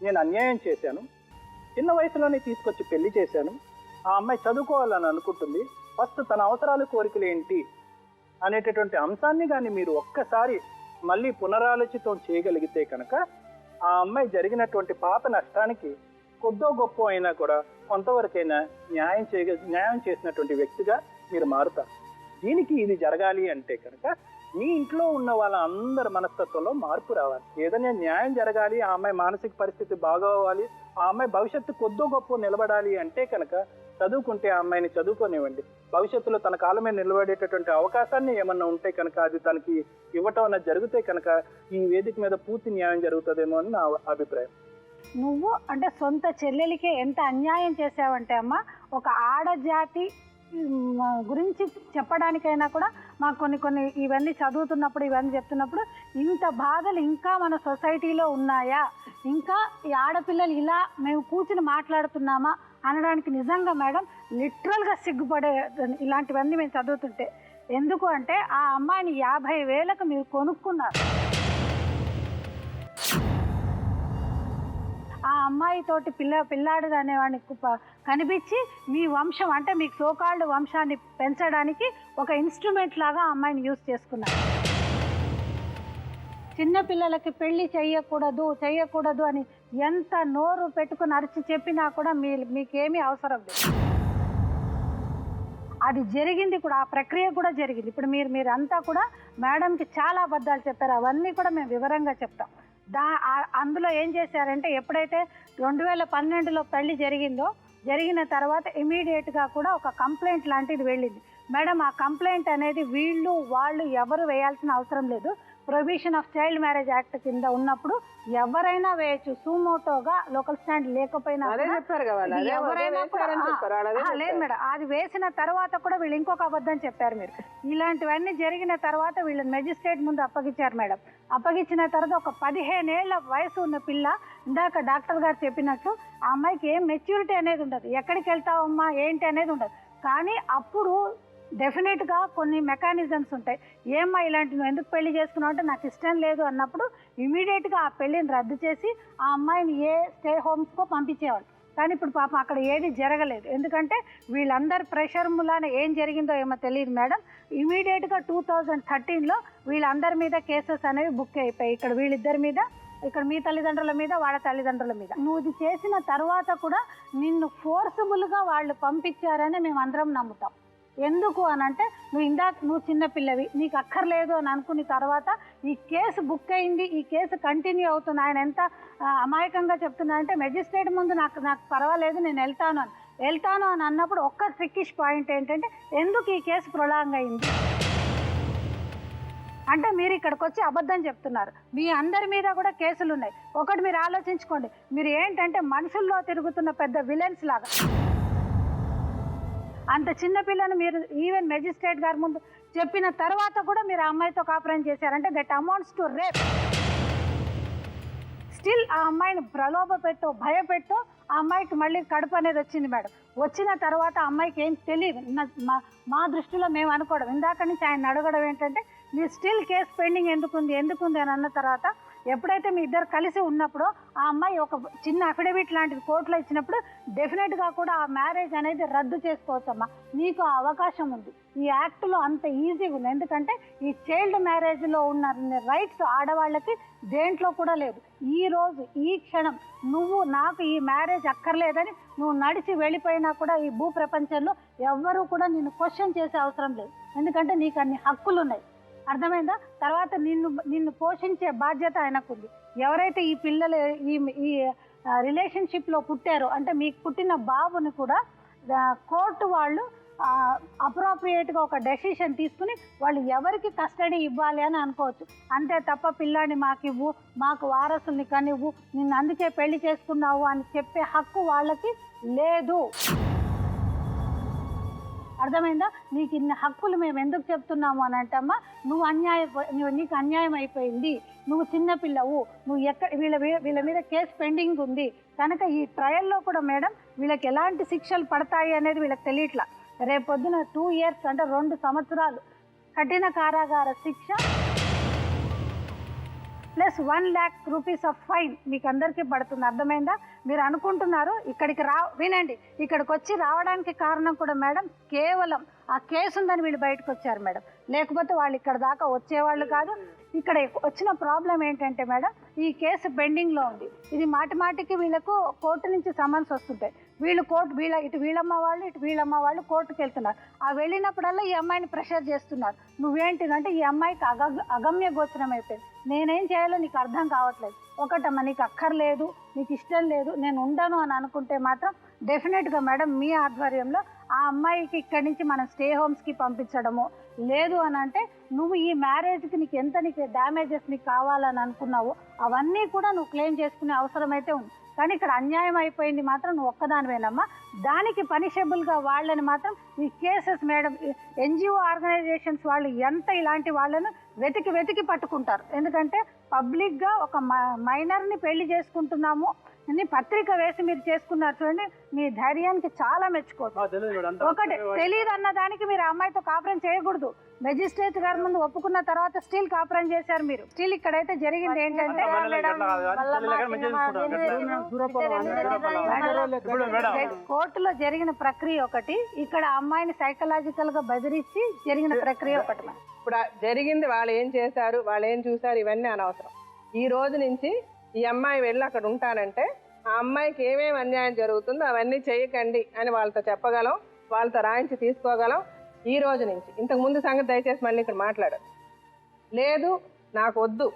నేను అన్యాయం చేశాను, చిన్న వయసులోనే తీసుకొచ్చి పెళ్లి చేశాను, ఆ అమ్మాయి చదువుకోవాలని అనుకుంటుంది, ఫస్ట్ తన అవసరాలు కోరికలు ఏంటి అనేటటువంటి అంశాన్ని కానీ మీరు ఒక్కసారి మళ్ళీ పునరాలోచితం చేయగలిగితే కనుక ఆ అమ్మాయి జరిగినటువంటి పాప నష్టానికి కొద్దో గొప్ప అయినా కూడా కొంతవరకైనా న్యాయం చేసినటువంటి వ్యక్తిగా మీరు మారుతారు. దీనికి ఇది జరగాలి అంటే కనుక మీ ఇంట్లో ఉన్న వాళ్ళ అందరి మనస్తత్వంలో మార్పు రావాలి. ఏదైనా న్యాయం జరగాలి, ఆ అమ్మాయి మానసిక పరిస్థితి బాగోవాలి, ఆ అమ్మాయి భవిష్యత్తు కొద్దో గొప్ప నిలబడాలి అంటే కనుక చదువుకుంటే ఆ అమ్మాయిని చదువుకోనివ్వండి. భవిష్యత్తులో తన కాళ్ళ మీద నిలబడేటటువంటి అవకాశాన్ని ఏమన్నా ఉంటే కనుక అది తనకి ఇవ్వటం అన్నది జరిగితే కనుక ఈ వేదిక మీద పూర్తి న్యాయం జరుగుతుందేమో అని నా అభిప్రాయం. నువ్వు అంటే సొంత చెల్లెలికే ఎంత అన్యాయం చేసావంటే అమ్మ, ఒక ఆడజాతి గురించి చెప్పడానికైనా కూడా మాకు కొన్ని ఇవన్నీ చదువుతున్నప్పుడు ఇవన్నీ చెప్తున్నప్పుడు ఇంత బాధలు ఇంకా మన సొసైటీలో ఉన్నాయా, ఇంకా ఈ ఆడపిల్లలు ఇలా మేము కూర్చుని మాట్లాడుతున్నామా అనడానికి నిజంగా మేడం లిటరల్గా సిగ్గుపడే ఇలాంటివన్నీ మేము చదువుతుంటే. ఎందుకు అంటే ఆ అమ్మాయిని 50,000కు మీరు కొనుక్కున్నారు. ఆ అమ్మాయితోటి పిల్లాడు అనేవాడిని కనిపించి మీ వంశం అంటే మీకు సోకాల్డ్ వంశాన్ని పెంచడానికి ఒక ఇన్స్ట్రుమెంట్ లాగా ఆ అమ్మాయిని యూజ్ చేసుకున్నారు. చిన్నపిల్లలకి పెళ్లి చెయ్యకూడదు అని ఎంత నోరు పెట్టుకుని అరిచి చెప్పినా కూడా మీకేమీ అవసరం లేదు. అది జరిగింది కూడా, ఆ ప్రక్రియ కూడా జరిగింది. ఇప్పుడు మీరంతా కూడా మేడంకి చాలా అబద్ధాలు చెప్పారు, అవన్నీ కూడా మేము వివరంగా చెప్తాం. అందులో ఏం చేశారంటే ఎప్పుడైతే 2012లో పెళ్లి జరిగిన తర్వాత ఇమీడియట్గా కూడా ఒక కంప్లైంట్ లాంటిది వెళ్ళింది. మేడం ఆ కంప్లైంట్ అనేది వాళ్ళు ఎవరు వేయాల్సిన అవసరం లేదు. Prohibition of child marriage act కింద ఉన్నప్పుడు ఎవరైనా వేయచ్చు, సుమోటోగా లోకల్ స్టాండ్ లేకపోయినా ఎవరైనా కూడా. లేదు మేడం, అది వేసిన తర్వాత కూడా వీళ్ళు ఇంకొక అబద్ధం చెప్పారు. మీరు ఇలాంటివన్నీ జరిగిన తర్వాత వీళ్ళని మెజిస్ట్రేట్ ముందు అప్పగించారు మేడం. అప్పగించిన తర్వాత ఒక 15 ఏళ్ల వయసు ఉన్న పిల్ల, ఇందాక డాక్టర్ గారు చెప్పినట్టు ఆ అమ్మాయికి ఏం మెచ్యూరిటీ అనేది ఉండదు, ఎక్కడికి వెళ్తావమ్మా ఏంటి అనేది ఉండదు. కానీ అప్పుడు డెఫినెట్గా కొన్ని మెకానిజమ్స్ ఉంటాయి. ఏమ్మా ఇలాంటి నువ్వు ఎందుకు పెళ్లి చేసుకున్నావు అంటే నాకు ఇష్టం లేదు అన్నప్పుడు ఇమీడియట్గా ఆ పెళ్లిని రద్దు చేసి ఆ అమ్మాయిని ఏ స్టే హోమ్స్కో పంపించేవాళ్ళు. కానీ ఇప్పుడు పాపం అక్కడ ఏది జరగలేదు. ఎందుకంటే వీళ్ళందరి ప్రెషర్ మూలాన ఏం జరిగిందో ఏమో తెలియదు మేడం. ఇమీడియట్గా 2013లో వీళ్ళందరి మీద కేసెస్ అనేవి బుక్ అయిపోయాయి. ఇక్కడ వీళ్ళిద్దరి మీద, ఇక్కడ మీ తల్లిదండ్రుల మీద, వాళ్ళ తల్లిదండ్రుల మీద. నువ్వు ఇది చేసిన తర్వాత కూడా నిన్ను ఫోర్సబుల్గా వాళ్ళు పంపించారని మేము అందరం నమ్ముతాం. ఎందుకు అనంటే నువ్వు చిన్నపిల్లవి, నీకు అక్కర్లేదు అని అనుకున్న తర్వాత ఈ కేసు బుక్ అయింది, ఈ కేసు కంటిన్యూ అవుతుంది. ఆయన ఎంత అమాయకంగా చెప్తున్నా అంటే మెజిస్ట్రేట్ ముందు నాకు పర్వాలేదు నేను వెళ్తాను అని అన్నప్పుడు ఒక్క ట్రిక్కిష్ పాయింట్ ఏంటంటే ఎందుకు ఈ కేసు ప్రొలాంగ్ అయింది అంటే మీరు ఇక్కడికి వచ్చి అబద్ధం చెప్తున్నారు. మీ అందరి మీద కూడా కేసులు ఉన్నాయి. ఒకటి మీరు ఆలోచించుకోండి, మీరు ఏంటంటే మనుషుల్లో తిరుగుతున్న పెద్ద విలన్స్ లాగా. అంత చిన్నపిల్లని మీరు ఈవెన్ మెజిస్ట్రేట్ గారి ముందు చెప్పిన తర్వాత కూడా మీరు ఆ అమ్మాయితో కాపురం చేశారంటే that amounts to rape. Still ఆ అమ్మాయిని ప్రలోభపెట్టో భయపెట్టో ఆ అమ్మాయికి మళ్ళీ కడుపు అనేది వచ్చింది మేడం. వచ్చిన తర్వాత ఆ అమ్మాయికి ఏం తెలియదు. మా దృష్టిలో మేము అనుకోవడం, ఇందాక నుంచి ఆయన అడగడం ఏంటంటే మీ స్టిల్ కేసు పెండింగ్ ఎందుకుంది అని అన్న తర్వాత ఎప్పుడైతే మీ ఇద్దరు కలిసి ఉన్నప్పుడు ఆ అమ్మాయి ఒక చిన్న అఫిడవిట్ లాంటిది కోర్టులో ఇచ్చినప్పుడు డెఫినెట్గా కూడా ఆ మ్యారేజ్ అనేది రద్దు చేసుకోవచ్చమ్మా, నీకు ఆ అవకాశం ఉంది. ఈ యాక్ట్లో అంత ఈజీగా ఉంది. ఎందుకంటే ఈ చైల్డ్ మ్యారేజ్లో ఉన్న రైట్స్ ఆడవాళ్ళకి దేంట్లో కూడా లేదు. ఈ రోజు ఈ క్షణం నువ్వు నాకు ఈ మ్యారేజ్ అక్కర్లేదని నువ్వు నడిచి వెళ్ళిపోయినా కూడా ఈ భూ ప్రపంచంలో ఎవ్వరూ కూడా నిన్ను క్వశ్చన్ చేసే అవసరం లేదు. ఎందుకంటే నీకు అన్ని హక్కులు ఉన్నాయి. అర్థమైందా? తర్వాత నిన్ను పోషించే బాధ్యత ఆయనకుంది. ఎవరైతే ఈ పిల్లలు ఈ రిలేషన్షిప్లో పుట్టారో అంటే మీకు పుట్టిన బాబుని కూడా కోర్టు వాళ్ళు అప్రోప్రియేట్గా ఒక డెసిషన్ తీసుకుని వాళ్ళు ఎవరికి కస్టడీ ఇవ్వాలి అని అనుకోవచ్చు. అంతే తప్ప పిల్లాడిని మాకు ఇవ్వు, మాకు వారసుల్ని కనివ్వు, నిన్ను అందుకే పెళ్లి చేసుకున్నావు అని చెప్పే హక్కు వాళ్ళకి లేదు. అర్థమైందా? నీకు ఇన్ని హక్కులు మేము ఎందుకు చెప్తున్నాము అని అంటమ్మా, నీకు అన్యాయం అయిపోయింది, నువ్వు చిన్నపిల్లవు, నువ్వు వీళ్ళ మీద కేసు పెండింగ్ ఉంది కనుక ఈ ట్రయల్లో కూడా మేడం వీళ్ళకి ఎలాంటి శిక్షలు పడతాయి అనేది వీళ్ళకి తెలియట్లా. రేపొద్దున 2 years అంటే 2 సంవత్సరాలు కఠిన కారాగార శిక్ష plus 1 lakh rupees of fine మీకు అందరికీ పడుతుంది. అర్థమైందా? మీరు అనుకుంటున్నారు ఇక్కడికి వినండి, ఇక్కడికి వచ్చి రావడానికి కారణం కూడా మేడం కేవలం ఆ కేసు ఉందని వీళ్ళు బయటకు వచ్చారు మేడం, లేకపోతే వాళ్ళు ఇక్కడ దాకా వచ్చేవాళ్ళు కాదు. ఇక్కడ వచ్చిన ప్రాబ్లం ఏంటంటే మేడం ఈ కేసు పెండింగ్లో ఉంది. ఇది మాటికి వీళ్ళకు కోర్టు నుంచి సమన్స్ వస్తుంటాయి. వీళ్ళు ఇటు వీళ్ళమ్మ వాళ్ళు ఇటు వీళ్ళమ్మ వాళ్ళు కోర్టుకు వెళ్తున్నారు. ఆ వెళ్ళినప్పుడల్లా ఈ అమ్మాయిని ప్రెషర్ చేస్తున్నారు. నువ్వేంటిదంటే ఈ అమ్మాయికి అగమ్య గోచరం అయిపోయింది. నేనేం చేయాలో నీకు అర్థం కావట్లేదు. ఒకటమ్మ నీకు అక్కర్లేదు, నీకు ఇష్టం లేదు, నేను ఉండను అని అనుకుంటే మాత్రం డెఫినెట్గా మేడం మీ ఆధ్వర్యంలో ఆ అమ్మాయికి ఇక్కడి నుంచి మనం స్టే హోమ్స్కి పంపించడము, లేదు అని అంటే నువ్వు ఈ మ్యారేజ్కి నీకు డ్యామేజెస్ నీకు కావాలని అనుకున్నావు అవన్నీ కూడా నువ్వు క్లెయిమ్ చేసుకునే అవసరం అయితే ఉంది. కానీ ఇక్కడ అన్యాయం అయిపోయింది మాత్రం నువ్వు ఒక్కదానివేనమ్మా. దానికి పనిషబుల్గా వాళ్ళని మాత్రం ఈ కేసెస్ మేడం NGO ఆర్గనైజేషన్స్ వాళ్ళు ఎంత ఇలాంటి వాళ్ళను వెతికి పట్టుకుంటారు. ఎందుకంటే పబ్లిక్గా ఒక మైనర్ని పెళ్లి చేసుకుంటున్నాము అని పత్రిక వేసి మీరు చేసుకున్నారు చూడండి, మీ ధైర్యానికి చాలా మెచ్చుకోవచ్చు. ఒకటి తెలియదు అన్న దానికి మీరు అమ్మాయితో కాపురం చేయకూడదు. మెజిస్ట్రేట్ గారి ముందు ఒప్పుకున్న తర్వాత స్టిల్ కాపురం చేశారు మీరు. స్టిల్ ఇక్కడైతే జరిగింది ఏంటంటే కోర్టులో జరిగిన ప్రక్రియ ఒకటి, ఇక్కడ అమ్మాయిని సైకలాజికల్ గా బెదిరించి జరిగిన ప్రక్రియ ఒకటి. ఇప్పుడు జరిగింది వాళ్ళు ఏం చేశారు, వాళ్ళు ఏం చూశారు, ఇవన్నీ అనవసరం. ఈ రోజు నుంచి ఈ అమ్మాయి వెళ్ళి అక్కడ ఉంటానంటే ఆ అమ్మాయికి ఏమేమి అన్యాయం జరుగుతుందో అవన్నీ చేయకండి అని వాళ్ళతో చెప్పగలం, వాళ్ళతో రాయించి తీసుకోగలం. ఈ రోజు నుంచి ఇంతకు ముందు సంగతి దయచేసి మళ్ళీ ఇక్కడ మాట్లాడదు. లేదు నాకు వద్దు,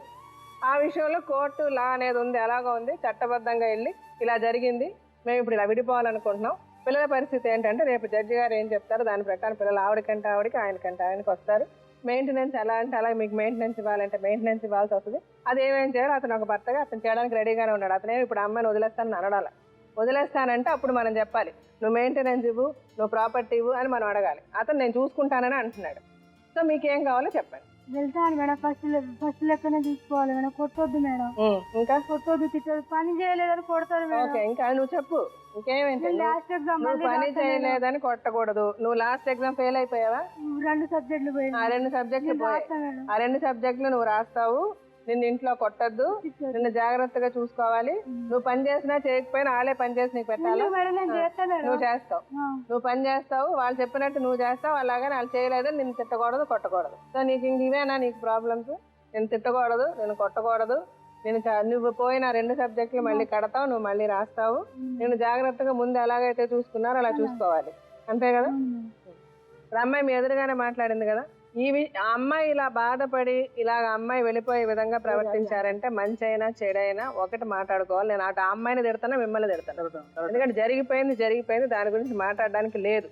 ఆ విషయంలో కోర్టు లా అనేది ఉంది, అలాగా ఉంది, చట్టబద్ధంగా వెళ్ళి ఇలా జరిగింది, మేము ఇప్పుడు ఇలా విడిపోవాలనుకుంటున్నాం. పిల్లల పరిస్థితి ఏంటంటే రేపు జడ్జి గారు ఏం చెప్తారో దాని ప్రకారం పిల్లలు ఆవిడకంటే ఆవిడకి, ఆయనకి వస్తారు. మెయింటెనెన్స్ ఎలా అంటే అలా మీకు మెయింటెనెన్స్ ఇవ్వాలంటే మెయింటెనెన్స్ ఇవ్వాల్సి వస్తుంది. అది ఏమేం చేయాలి అతను ఒక భర్తగా అతను చేయడానికి రెడీగానే ఉన్నాడు. అతనేమి ఇప్పుడు అమ్మాయిని వదిలేస్తానని అనడాలి. వదిలేస్తానంటే అప్పుడు మనం చెప్పాలి నువ్వు మెయింటెనెన్స్ ఇవ్వు, నువ్వు ప్రాపర్టీ ఇవ్వు అని మనం అడగాలి. అతను నేను చూసుకుంటానని అంటున్నాడు. సో మీకేం కావాలో చెప్పండి. వెళ్తాను మేడం, ఫస్ట్ లెక్కనే తీసుకోవాలి మేడం, కొట్టొద్దు మేడం, ఇంకా కొట్టొద్దు, తిట్టదు, పని చేయలేదని కొడతారు మేడం. ఓకే, ఇంకా నువ్వు చెప్పు ఇంకేమేంటి. నువ్వు పని చేయలేదని కొట్టకూడదు. నువ్వు లాస్ట్ ఎగ్జామ్ ఫెయిల్ అయిపోయావా? 2 సబ్జెక్టులు పోయి, ఆ 2 సబ్జెక్టులు పోయి, ఆ 2 సబ్జెక్టులు నువ్వు రాస్తావు. నిన్ను ఇంట్లో కొట్టద్దు, నిన్ను జాగ్రత్తగా చూసుకోవాలి. నువ్వు పని చేసినా చేయకపోయినా వాళ్ళే పని చేసి నీకు పెట్టాలి. నువ్వు చేస్తావు, నువ్వు పని చేస్తావు, వాళ్ళు చెప్పినట్టు నువ్వు చేస్తావు. అలాగని వాళ్ళు చేయలేదు నిన్ను తిట్టకూడదు, కొట్టకూడదు. సో నీకు ఇంక ఇవేనా నీకు ప్రాబ్లమ్స్? నేను తిట్టకూడదు, నేను కొట్టకూడదు, నువ్వు పోయిన 2 సబ్జెక్టులు మళ్ళీ కడతావు, నువ్వు మళ్ళీ రాస్తావు. నేను జాగ్రత్తగా ముందు ఎలాగైతే చూసుకున్నారో అలా చూసుకోవాలి, అంతే కదా? ఇప్పుడు అమ్మాయి మీ ఎదురుగానే మాట్లాడింది కదా. ఆ అమ్మాయి ఇలా బాధపడి ఇలాగ అమ్మాయి వెళ్ళిపోయే విధంగా ప్రవర్తించారంటే మంచి అయినా చెడైనా ఒకటి మాట్లాడుకోవాలి. నేను అటు ఆ అమ్మాయిని తిడతాను, మిమ్మల్ని తిడతాను. ఎందుకంటే జరిగిపోయింది, దాని గురించి మాట్లాడడానికి లేదు.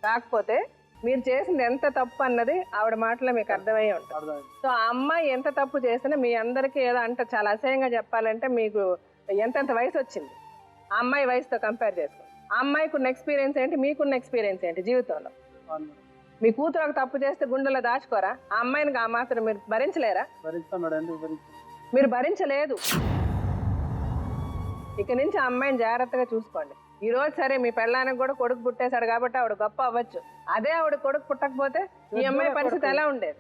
కాకపోతే మీరు చేసింది ఎంత తప్పు అన్నది ఆవిడ మాటలో మీకు అర్థమయ్యే ఉంటుంది. సో ఆ అమ్మాయి ఎంత తప్పు చేసినా మీ అందరికీ ఏదో అంటే చాలా అసహ్యంగా చెప్పాలంటే మీకు ఎంతెంత వయసు వచ్చింది ఆ అమ్మాయి వయసుతో కంపేర్ చేసుకోండి. ఆ అమ్మాయికి ఉన్న ఎక్స్పీరియన్స్ ఏంటి, మీకున్న ఎక్స్పీరియన్స్ ఏంటి జీవితంలో? మీ కూతురు ఒక తప్పు చేస్తే గుండెలో దాచుకోరా? ఆ అమ్మాయిని ఆ మాత్రం మీరు భరించలేరా? మీరు భరించలేదు. ఇక నుంచి ఆ అమ్మాయిని జాగ్రత్తగా చూసుకోండి. ఈ రోజు సరే మీ పెళ్ళానికి కూడా కొడుకు పుట్టేశాడు కాబట్టి ఆవిడ గొప్ప అవ్వచ్చు. అదే ఆవిడ కొడుకు పుట్టకపోతే ఈ అమ్మాయి పరిస్థితి ఎలా ఉండేది?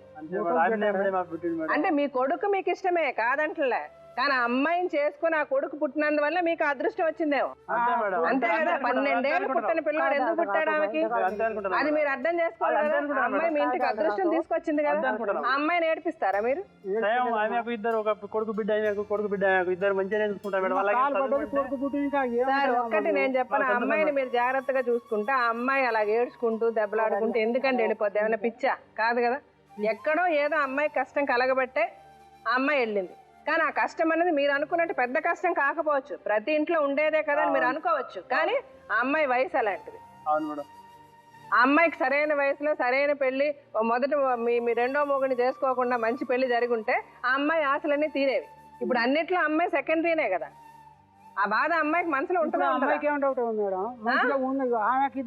అంటే మీ కొడుకు మీకు ఇష్టమే కాదంటలే, కానీ ఆ అమ్మాయిని చేసుకుని ఆ కొడుకు పుట్టినందువల్ల మీకు అదృష్టం వచ్చిందేమో, అంతే కదా? 12 ఏళ్ళు పుట్టిన పిల్లవాడు ఎందుకు పుట్టాడు ఆమెకి? అది మీరు అర్థం చేసుకోవాలి కదా. ఆ అమ్మాయి మీ ఇంటికి అదృష్టం తీసుకొచ్చింది కదా. ఆ అమ్మాయిని ఏడిపిస్తారా మీరు? సార్ ఒక్కటి నేను చెప్పాను, ఆ అమ్మాయిని మీరు జాగ్రత్తగా చూసుకుంటే ఆ అమ్మాయి అలా ఏడ్చుకుంటూ దెబ్బలాడుకుంటూ ఎందుకంటే వెళ్ళిపోద్ది? ఏమైనా పిచ్చా? కాదు కదా. ఎక్కడో ఏదో అమ్మాయి కష్టం కలగబట్టే ఆ అమ్మాయి వెళ్ళింది. కానీ ఆ కష్టం అనేది మీరు అనుకున్నట్టు పెద్ద కష్టం కాకపోవచ్చు, ప్రతి ఇంట్లో ఉండేదే కదా అని మీరు అనుకోవచ్చు. కానీ ఆ అమ్మాయి వయసు అలాంటిది. ఆ అమ్మాయికి సరైన వయసులో సరైన పెళ్లి మొదట మీ రెండో మొగుడిని చేసుకోకుండా మంచి పెళ్లి జరిగి ఉంటే ఆ అమ్మాయి ఆశలన్నీ తీరేవి. ఇప్పుడు అన్నిట్లో అమ్మాయి సెకండరీనే కదా. ఆ బాధ అమ్మాయికి మనసులో ఉంటుంది. అమ్మాయికి ఏం డౌట్ ఉంది మేడం, మంచిగా ఉంది, ఆమెకి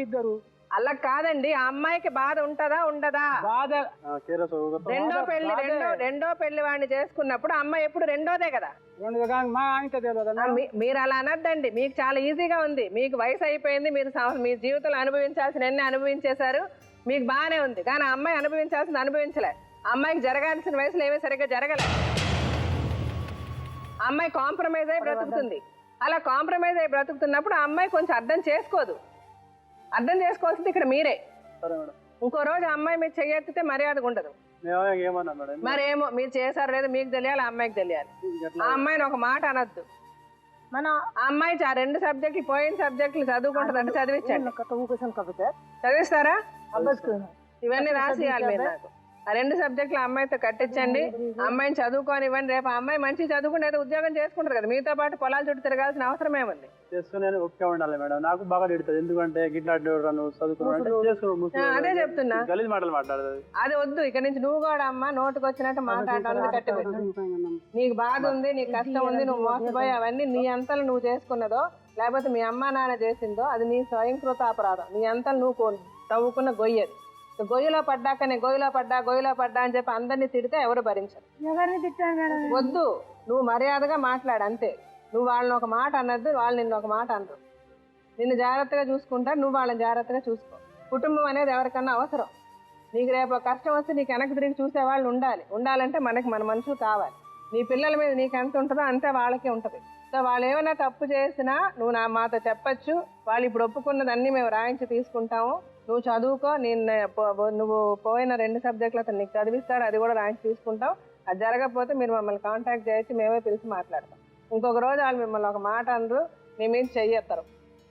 ఇద్దరు. అలా కాదండి, ఆ అమ్మాయికి బాధ ఉంటదా ఉండదా? బాధ రెండో పెళ్లి వాడిని చేసుకున్నప్పుడు అమ్మాయి ఎప్పుడు రెండోదే కదా. మా ఆయనతో తెలియదు. మీరు అలా అనద్దండి, మీకు చాలా ఈజీగా ఉంది. మీకు వయసు అయిపోయింది, మీరు మీ జీవితంలో అనుభవించాల్సిన ఎన్ని అనుభవించేశారు, మీకు బాగానే ఉంది. కానీ ఆ అమ్మాయి అనుభవించాల్సింది అనుభవించలే. అమ్మాయికి జరగాల్సిన వయసులో ఏమీ సరిగ్గా జరగలే. అమ్మాయి కాంప్రమైజ్ అయి బ్రతుకుతుంది. అలా కాంప్రమైజ్ అయి బ్రతుకుతున్నప్పుడు ఆ అమ్మాయి కొంచెం అర్థం చేసుకోదు. అర్థం చేసుకోవాల్సింది ఇక్కడ మీరే. ఇంకో రోజు అమ్మాయి మీరు చెయ్యెత్తితే మర్యాదగా ఉండదు. మరేమో మీరు చేశారు లేదు మీకు తెలియాలి, ఆ అమ్మాయికి తెలియాలి. ఆ అమ్మాయిని ఒక మాట అనొద్దు. మన ఆ అమ్మాయి ఆ 2 సబ్జెక్టులు పోయిన సబ్జెక్టులు చదువుకుంటుందంటే చదివించండి. చదివిస్తారా? ఇవన్నీ రాసియాలి మీరు నాకు. ఆ 2 సబ్జెక్టులు అమ్మాయితో కట్టించండి, అమ్మాయిని చదువుకోనివ్వండి. రేపు అమ్మాయి మంచిగా చదువుకుని ఏదో ఉద్యోగం చేసుకుంటారు కదా, మీతో పాటు పొలాల చుట్టూ తిరగాల్సిన అవసరం ఏముంది? చేసుకునే ఓకే ఉండాలి మేడం. నాకు బాగా తిడుతుంది, ఎందుకంటే అదే చెప్తున్నా, గలీజ్ మాటలు మాట్లాడుతుంది. అది వద్దు. ఇక్కడ నుంచి నువ్వు కూడా అమ్మ నోటుకు వచ్చినట్టు మాట్లాడాలని కట్టిపెట్టు. నీకు బాధ ఉంది, నీకు కష్టం ఉంది, నువ్వు మోసపోయి అవన్నీ నీ అంతలు నువ్వు చేసుకున్నదో లేకపోతే మీ అమ్మ నాన్న చేసిందో అది నీ స్వయంకృత అపరాధం. నీ అంతలు నువ్వు తవ్వుకున్న గొయ్యది. గొయ్యిలో పడ్డాకనే గొయ్యిలో పడ్డా అని చెప్పి అందరినీ తిడితే ఎవరు భరించరు. వద్దు, నువ్వు మర్యాదగా మాట్లాడు అంతే. నువ్వు వాళ్ళని ఒక మాట అనద్దు, వాళ్ళు నిన్ను ఒక మాట అనరు. నిన్ను జాగ్రత్తగా చూసుకుంటారు, నువ్వు వాళ్ళని జాగ్రత్తగా చూసుకో. కుటుంబం అనేది ఎవరికన్నా అవసరం. నీకు రేపు కష్టం వస్తే నీకు వెనక్కి తిరిగి చూసేవాళ్ళు ఉండాలంటే మనకి మన మనుషులు కావాలి. నీ పిల్లల మీద నీకు ఎంత ఉంటుందో అంతే వాళ్ళకే ఉంటుంది. సో వాళ్ళు ఏమైనా తప్పు చేసినా నువ్వు మాతో చెప్పచ్చు. వాళ్ళు ఇప్పుడు ఒప్పుకున్నదన్నీ మేము రాయించి తీసుకుంటాము. నువ్వు చదువుకో, నువ్వు పోయిన 2 సబ్జెక్టులతో నీకు చదివిస్తాడు, అది కూడా రాయించి తీసుకుంటాం. అది జరగకపోతే మీరు మమ్మల్ని కాంటాక్ట్ చేయొచ్చు, మేమే పిలిచి మాట్లాడతాం. ఇంకొక రోజు వాళ్ళు మిమ్మల్ని ఒక మాట అనరు, మీ మీద చెయ్యెత్తారు.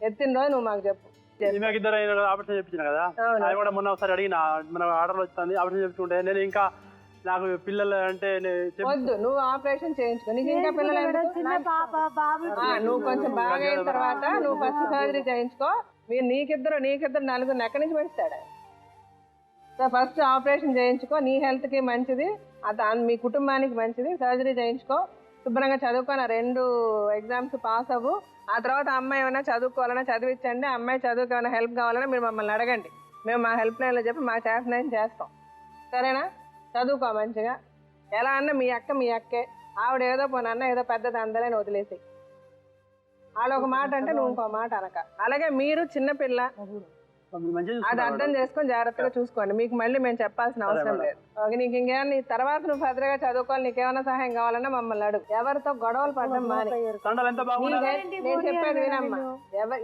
ఎత్తిన రోజు నువ్వు మాకు చెప్పు. ఆపరేషన్ చెప్పించిన కదా, అది కూడా మొన్న ఒకసారి అడిగిన, మన ఆర్డర్ వచ్చింది ఆపరేషన్ చెప్తుంటే నేను ఇంకా నాకు పిల్లలు అంటే వద్దు, నువ్వు ఆపరేషన్ చేయించుకో. నీకు ఇంకా పిల్లలు నువ్వు కొంచెం బాగా అయిన తర్వాత నువ్వు ఫస్ట్ సర్జరీ చేయించుకో. మీరు నీకిద్దరు 4 ఎక్కడి నుంచి పెంచుతాడు. సో ఫస్ట్ ఆపరేషన్ చేయించుకో, నీ హెల్త్కి మంచిది, మీ కుటుంబానికి మంచిది. సర్జరీ చేయించుకో, శుభ్రంగా చదువుకొని 2 ఎగ్జామ్స్ పాస్ అవ్వు. ఆ తర్వాత అమ్మాయి ఏమైనా చదువుకోవాలన్నా చదివించండి. అమ్మాయి చదువుకు ఏమైనా హెల్ప్ కావాలన్నా మీరు మమ్మల్ని అడగండి, మేము మా హెల్ప్ లైన్లో చెప్పి మా చేతనైనా చేస్తాం. సరేనా? చదువుకో మంచిగా. ఎలా అన్నా మీ అక్కే, ఆవిడ ఏదో పోనన్నా ఏదో పెద్దది అందలేని వదిలేసి వాళ్ళు ఒక మాట అంటే నువ్వు ఇంకో మాట అనక. అలాగే మీరు చిన్నపిల్ల, అది అర్థం చేసుకొని జాగ్రత్తగా చూసుకోండి. మీకు మళ్ళీ మేము చెప్పాల్సిన అవసరం లేదు. నీకు ఇంకేమన్నా తర్వాత నువ్వు భద్రగా చదువుకోవాలి, నీకేమైనా సహాయం కావాలన్నా మమ్మల్ని అడుగు. ఎవరితో గొడవలు పడడం మాని. నేను చెప్పేది వినమ్మా,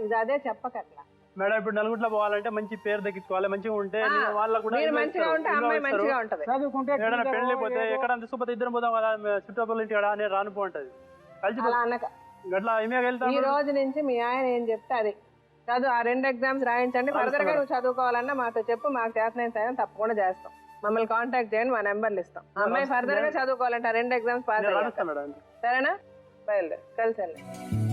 ఇది అదే చెప్పకట్లా. మేడం ఇప్పుడు నలుగురిలో పోవాలంటే మంచి పేరు దక్కించుకోవాలి, మంచిగా ఉంటే వాళ్ళకు కూడా మంచిగా ఉంటే అమ్మాయి మంచిగా ఉంటది. పెళ్లి పోతే ఎక్కడ సుపతి ఇద్దరు పోదాం కదా, చుట్టుపక్కల ఇంటి అని రానిపో ఉంటది. అలా అనక. ఈ రోజు నుంచి మీ ఆయన ఏం చెప్తే అది చదువు. ఆ 2 ఎగ్జామ్స్ రాయించండి. ఫర్దర్ గా నువ్వు చదువుకోవాలన్నా మాతో చెప్పు, మాకు చేతనైన సాయం తప్పకుండా చేస్తాం. మమ్మల్ని కాంటాక్ట్ చేయండి, మా నెంబర్లు ఇస్తాం. అమ్మాయి ఫర్దర్ గా చదువుకోవాలంటే ఆ 2 ఎగ్జామ్స్ పాస్ అయ్యాక. సరేనా? బయలుదేరి కలిసి వెళ్ళండి.